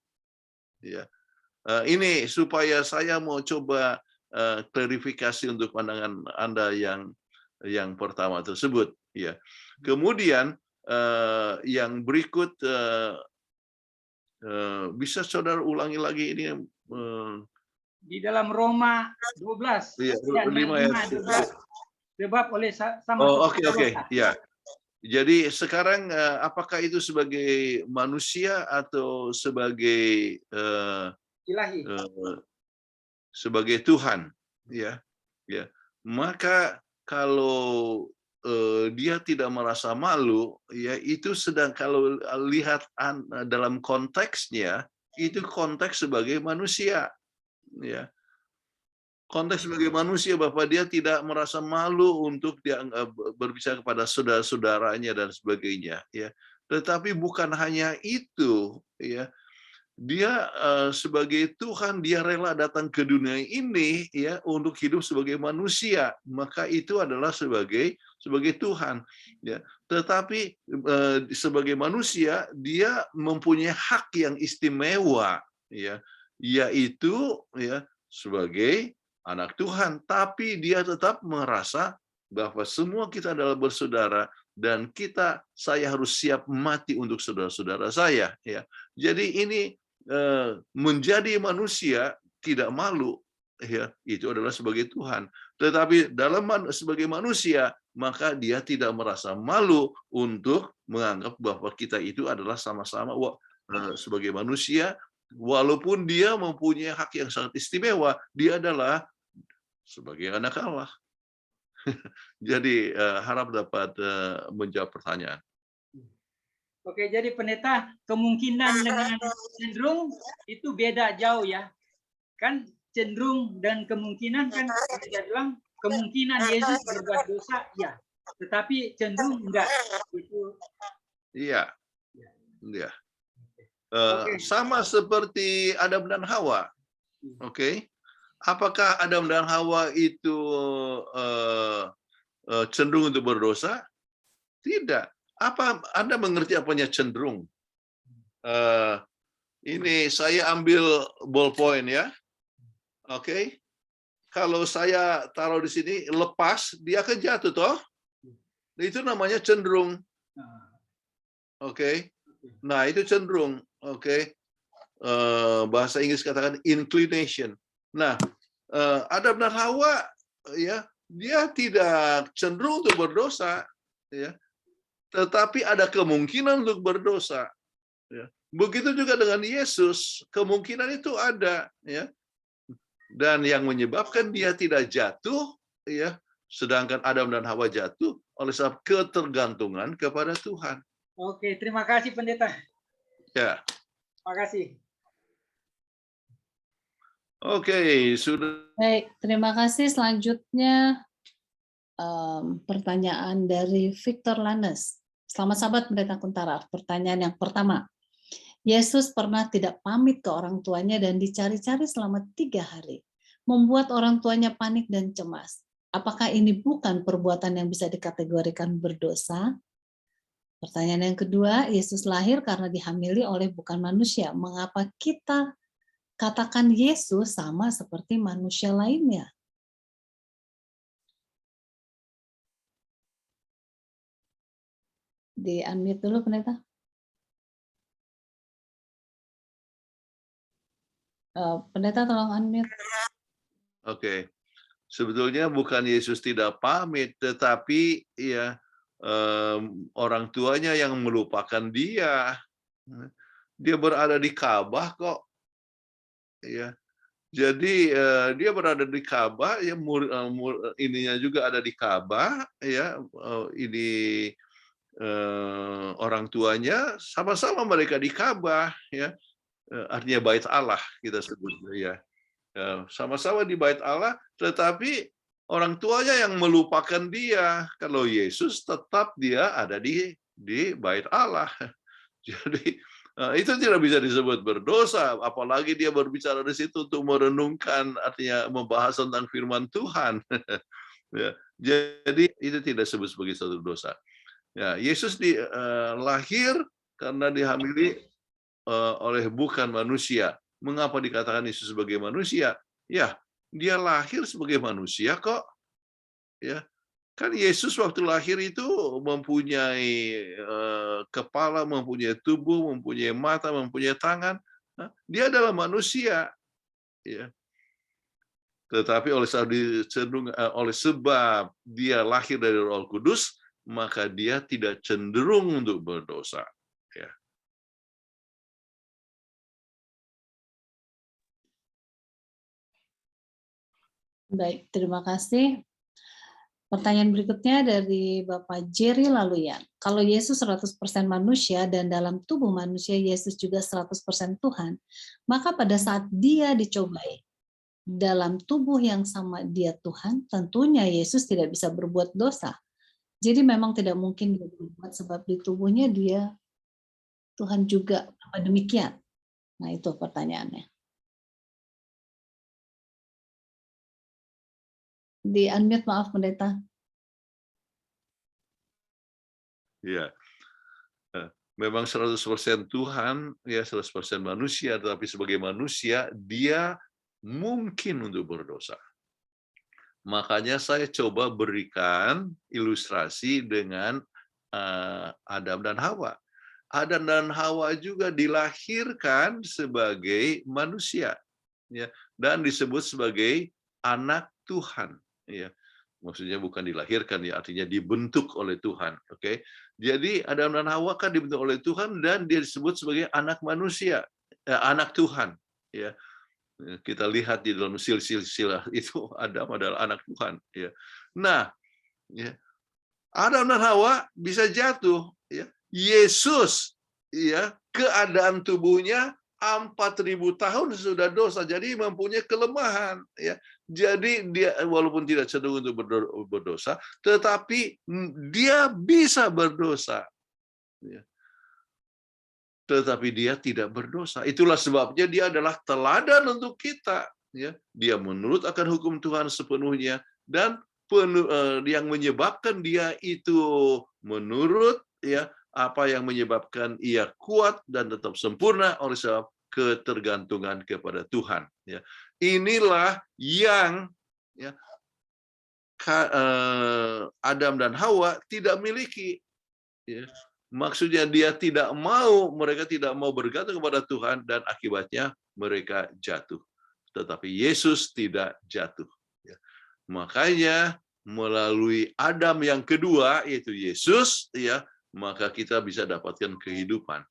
Speaker 3: Ya. Ini supaya saya mau coba klarifikasi untuk pandangan Anda yang pertama tersebut, ya. Kemudian yang berikut bisa saudara ulangi lagi ini
Speaker 9: di dalam Roma 12
Speaker 3: ya, 5
Speaker 9: sebab oleh sama.
Speaker 3: Oke. Ya. Jadi sekarang apakah itu sebagai manusia atau sebagai
Speaker 9: ilahi,
Speaker 3: sebagai Tuhan, ya, ya. Maka kalau dia tidak merasa malu, ya itu sedang kalau lihat dalam konteksnya itu konteks sebagai manusia, ya. Konteks sebagai manusia, Bapak, dia tidak merasa malu untuk dia berbicara kepada saudara-saudaranya dan sebagainya, ya. Tetapi bukan hanya itu, ya. Dia sebagai Tuhan, dia rela datang ke dunia ini, ya, untuk hidup sebagai manusia. Maka itu adalah sebagai Tuhan, ya. Tetapi sebagai manusia, dia mempunyai hak yang istimewa, ya, yaitu, ya, sebagai anak Tuhan, tapi dia tetap merasa bahwa semua kita adalah bersaudara dan saya harus siap mati untuk saudara-saudara saya, ya. Jadi ini menjadi manusia tidak malu, ya, itu adalah sebagai Tuhan. Tetapi sebagai manusia, maka dia tidak merasa malu untuk menganggap bahwa kita itu adalah sama-sama sebagai manusia. Walaupun dia mempunyai hak yang sangat istimewa, dia adalah sebagai anak Allah. Jadi harap dapat menjawab pertanyaan.
Speaker 9: Oke, jadi pendeta, kemungkinan dengan cenderung itu beda jauh ya. Kan cenderung dan kemungkinan kan pendeta bilang kemungkinan Yesus berbuat dosa, ya. Tetapi cenderung enggak. Itu. Iya.
Speaker 3: Iya. Sama seperti Adam dan Hawa. Oke. Apakah Adam dan Hawa itu cenderung untuk berdosa? Tidak. Apa Anda mengerti apanya cenderung? Ini saya ambil ballpoint, ya. Oke. Kalau saya taruh di sini, lepas, dia akan jatuh, toh? Itu namanya cenderung. Oke. Nah, itu cenderung. Oke. Bahasa Inggris katakan inclination. Nah, Adam dan Hawa, ya, dia tidak cenderung untuk berdosa, ya, tetapi ada kemungkinan untuk berdosa, ya. Begitu juga dengan Yesus, kemungkinan itu ada, ya, dan yang menyebabkan dia tidak jatuh, ya, sedangkan Adam dan Hawa jatuh oleh sebab ketergantungan kepada Tuhan.
Speaker 9: Oke, terima kasih pendeta.
Speaker 3: Ya.
Speaker 9: Terima kasih.
Speaker 3: Oke, sudah.
Speaker 1: Baik, terima kasih. Selanjutnya pertanyaan dari Victor Lanes. Selamat sahabat Pendeta Kuntara. Pertanyaan yang pertama. Yesus pernah tidak pamit ke orang tuanya dan dicari-cari selama 3 hari. Membuat orang tuanya panik dan cemas. Apakah ini bukan perbuatan yang bisa dikategorikan berdosa? Pertanyaan yang kedua, Yesus lahir karena dihamili oleh bukan manusia. Mengapa kita katakan Yesus sama seperti manusia lainnya? Di-unmute dulu, pendeta. Pendeta tolong unmute.
Speaker 3: Oke. Sebetulnya bukan Yesus tidak pamit, tetapi ya orang tuanya yang melupakan dia. Dia berada di Ka'bah kok. Ya. Jadi dia berada di Ka'bah, ya, ininya juga ada di Ka'bah, ya. Ini orang tuanya sama-sama mereka di Ka'bah, ya. Artinya bait Allah kita sebut, ya. Sama-sama di bait Allah, tetapi orang tuanya yang melupakan dia. Kalau Yesus tetap dia ada di bait Allah. Jadi itu tidak bisa disebut berdosa, apalagi dia berbicara di situ untuk merenungkan, artinya membahas tentang firman Tuhan. Ya, jadi itu tidak disebut sebagai suatu dosa. Ya, Yesus lahir karena dihamili oleh bukan manusia. Mengapa dikatakan Yesus sebagai manusia? Ya, dia lahir sebagai manusia kok. Ya, kan Yesus waktu lahir itu mempunyai kepala, mempunyai tubuh, mempunyai mata, mempunyai tangan. Dia adalah manusia. Ya. Tetapi oleh sebab dia lahir dari Roh Kudus, maka dia tidak cenderung untuk berdosa. Ya.
Speaker 1: Baik, terima kasih. Pertanyaan berikutnya dari Bapak Jerry Laluyan. Kalau Yesus 100% manusia dan dalam tubuh manusia Yesus juga 100% Tuhan, maka pada saat dia dicobai, dalam tubuh yang sama dia Tuhan, tentunya Yesus tidak bisa berbuat dosa. Jadi memang tidak mungkin dia berbuat sebab di tubuhnya dia Tuhan juga. Apa demikian? Nah, itu pertanyaannya. Di unmute, maaf pendeta.
Speaker 3: Ya, memang 100% Tuhan, ya 100% manusia, tetapi sebagai manusia dia mungkin untuk berdosa. Makanya saya coba berikan ilustrasi dengan Adam dan Hawa. Adam dan Hawa juga dilahirkan sebagai manusia, ya, dan disebut sebagai anak Tuhan. Ya. Maksudnya bukan dilahirkan, ya, artinya dibentuk oleh Tuhan. Oke, jadi Adam dan Hawa kan dibentuk oleh Tuhan dan dia disebut sebagai anak manusia, anak Tuhan. Ya, kita lihat di dalam silsilah itu Adam adalah anak Tuhan. Ya. Nah, ya, Adam dan Hawa bisa jatuh. Ya. Yesus, ya, keadaan tubuhnya 4.000 tahun sudah dosa, jadi mempunyai kelemahan. Ya. Jadi dia walaupun tidak cenderung untuk berdosa, tetapi dia bisa berdosa. Ya. Tetapi dia tidak berdosa. Itulah sebabnya dia adalah teladan untuk kita. Ya, dia menurut akan hukum Tuhan sepenuhnya, dan yang menyebabkan dia itu menurut, ya, apa yang menyebabkan ia kuat dan tetap sempurna oleh sebab ketergantungan kepada Tuhan. Ya, inilah yang, ya, Adam dan Hawa tidak miliki. Ya. Maksudnya mereka tidak mau bergantung kepada Tuhan, dan akibatnya mereka jatuh. Tetapi Yesus tidak jatuh. Ya. Makanya melalui Adam yang kedua, yaitu Yesus, ya, maka kita bisa dapatkan kehidupan.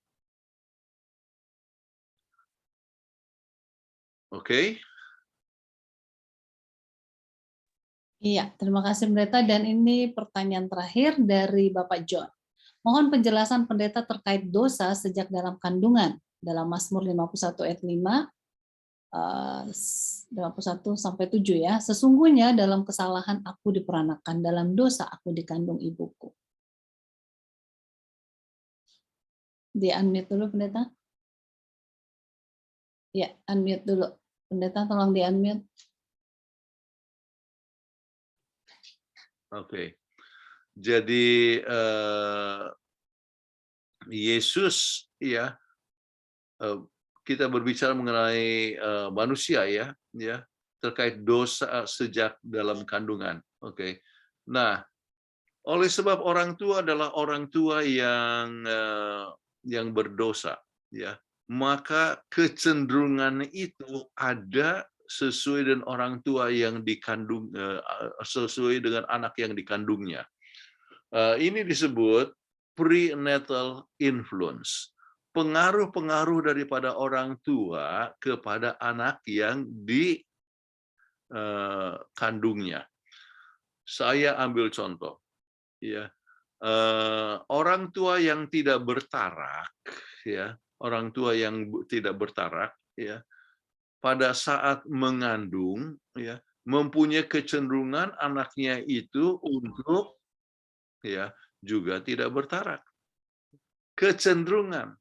Speaker 3: Oke?
Speaker 1: Iya, terima kasih pendeta. Dan ini pertanyaan terakhir dari Bapak John. Mohon penjelasan pendeta terkait dosa sejak dalam kandungan dalam Mazmur 51 ayat 51 sampai 7 ya. Sesungguhnya dalam kesalahan aku diperanakan, dalam dosa aku dikandung ibuku. Di unmute dulu pendeta. Ya, unmute dulu. Pendeta tolong di unmute.
Speaker 3: Oke. Jadi Yesus, ya, kita berbicara mengenai manusia, ya, terkait dosa sejak dalam kandungan. Oke. Nah, oleh sebab orang tua adalah orang tua yang berdosa, ya, maka kecenderungan itu ada sesuai dengan orang tua yang dikandung, sesuai dengan anak yang dikandungnya. Ini disebut prenatal influence, pengaruh-pengaruh daripada orang tua kepada anak yang dikandungnya. Saya ambil contoh, ya, orang tua yang tidak bertarak, ya, orang tua yang tidak bertarak, ya, pada saat mengandung, ya, mempunyai kecenderungan anaknya itu untuk, ya, juga tidak bertarak. Kecenderungan.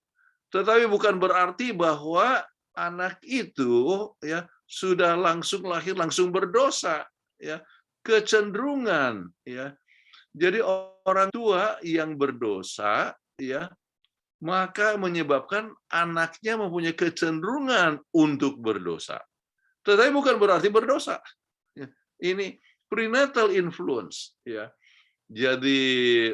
Speaker 3: Tetapi bukan berarti bahwa anak itu, ya, sudah langsung lahir langsung berdosa, ya. Kecenderungan, ya. Jadi orang tua yang berdosa, ya, maka menyebabkan anaknya mempunyai kecenderungan untuk berdosa. Tetapi bukan berarti berdosa. Ya. Ini prenatal influence, ya. Jadi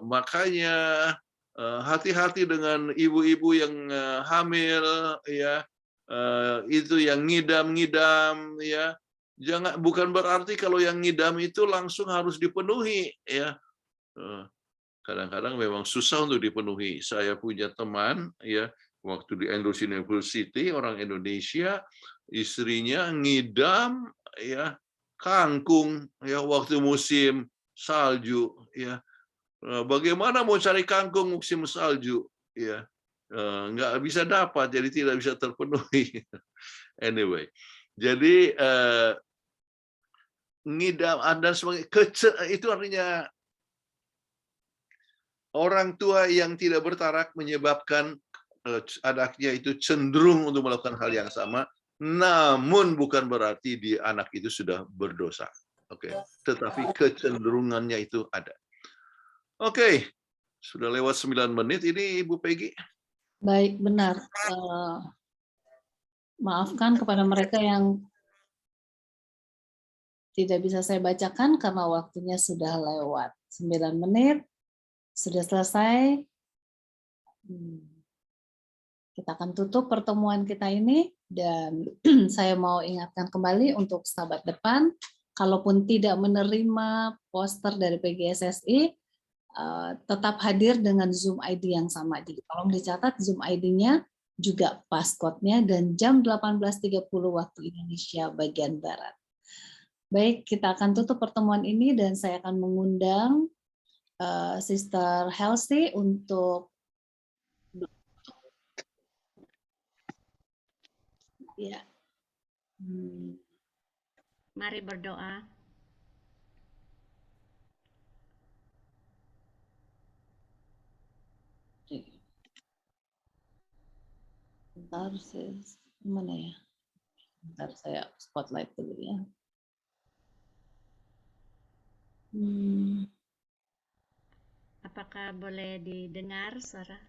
Speaker 3: makanya hati-hati dengan ibu-ibu yang hamil, ya, itu yang ngidam-ngidam, ya. Bukan berarti kalau yang ngidam itu langsung harus dipenuhi, ya. Kadang-kadang memang susah untuk dipenuhi. Saya punya teman, ya, waktu di Andrews University, orang Indonesia, istrinya ngidam, ya, kangkung, ya, waktu musim salju, ya. Bagaimana mau cari kangkung musim salju, ya, nggak bisa dapat, jadi tidak bisa terpenuhi. Anyway, Jadi ngidam dan sebagai itu artinya orang tua yang tidak bertarak menyebabkan anaknya itu cenderung untuk melakukan hal yang sama, namun bukan berarti anak itu sudah berdosa. Oke, tetapi kecenderungannya itu ada. Oke, sudah lewat 9 menit ini Ibu Peggy.
Speaker 1: Baik, benar. Maafkan kepada mereka yang tidak bisa saya bacakan karena waktunya sudah lewat. 9 menit, sudah selesai. Kita akan tutup pertemuan kita ini dan saya mau ingatkan kembali untuk sahabat depan, kalaupun tidak menerima poster dari PGSSI, tetap hadir dengan Zoom ID yang sama. Jadi tolong dicatat Zoom ID-nya juga passcode-nya dan jam 18.30 waktu Indonesia bagian Barat. Baik, kita akan tutup pertemuan ini dan saya akan mengundang Sister Helsi untuk ya.
Speaker 10: Mari berdoa.
Speaker 1: Bentar, mana ya? Bentar saya spotlight dulu ya.
Speaker 10: Apakah boleh didengar suara?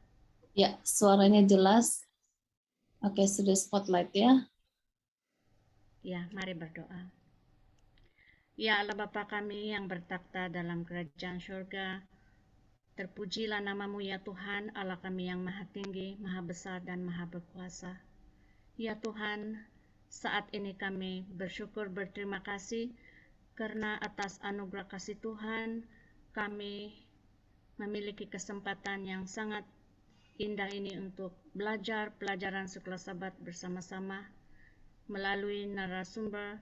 Speaker 1: Ya, suaranya jelas. Oke, sudah spotlight ya.
Speaker 10: Ya, mari berdoa. Ya Allah Bapa kami yang bertakhta dalam kerajaan surga, terpujilah namamu ya Tuhan, Allah kami yang maha tinggi, maha besar dan maha berkuasa. Ya Tuhan, saat ini kami bersyukur berterima kasih karena atas anugerah kasih Tuhan kami memiliki kesempatan yang sangat indah ini untuk belajar pelajaran Sekolah Sabat bersama-sama melalui narasumber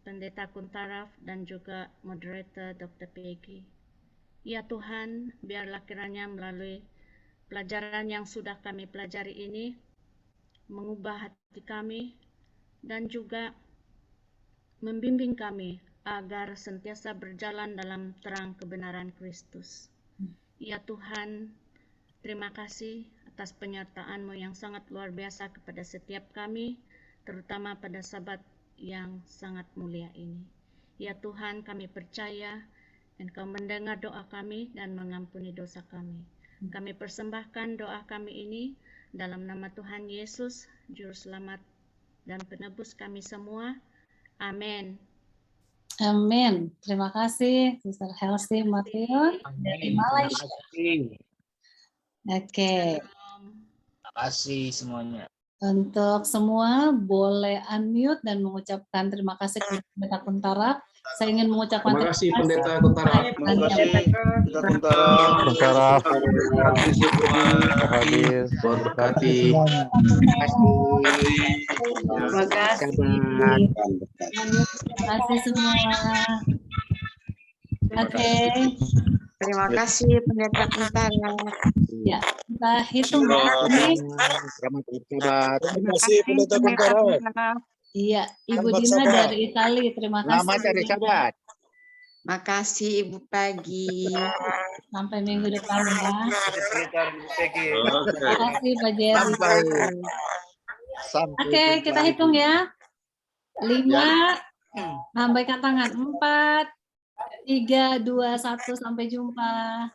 Speaker 10: Pendeta Kuntaraf dan juga moderator Dr. Peggy. Ya Tuhan, biarlah kiranya melalui pelajaran yang sudah kami pelajari ini mengubah hati kami dan juga membimbing kami agar sentiasa berjalan dalam terang kebenaran Kristus. Ya Tuhan, terima kasih atas penyertaan-Mu yang sangat luar biasa kepada setiap kami, terutama pada Sabat yang sangat mulia ini. Ya Tuhan, kami percaya Engkau mendengar doa kami dan mengampuni dosa kami. Kami persembahkan doa kami ini dalam nama Tuhan Yesus, Juru Selamat dan Penebus kami semua. Amin.
Speaker 1: Amin. Terima kasih, Sister Helsi Mateo dari Malaysia. Oke.
Speaker 11: Terima kasih semuanya.
Speaker 1: Untuk semua boleh unmute dan mengucapkan terima kasih kepada Pendeta Kuntaraf. Saya ingin mengucapkan
Speaker 12: terima kasih Pendeta Kuntaraf.
Speaker 3: Terima kasih Pendeta Kuntaraf.
Speaker 12: Hadir. Berkati.
Speaker 1: Terima kasih semua. Oke.
Speaker 2: Terima kasih Pendeta Kuntaraf.
Speaker 1: Ya, kita hitung ya.
Speaker 11: Terima kasih Pendeta Kuntaraf.
Speaker 1: Iya, Ibu Dina dari Italia. Terima kasih.
Speaker 11: Selamat hari Sabat.
Speaker 2: Makasih Ibu Peggy.
Speaker 1: Sampai minggu depan ya.
Speaker 3: Oke.
Speaker 1: Terima kasih Pak Jerry. Oke, kita hitung ya. 5, lambaikan tangan. 4, 3, 2, 1, sampai jumpa.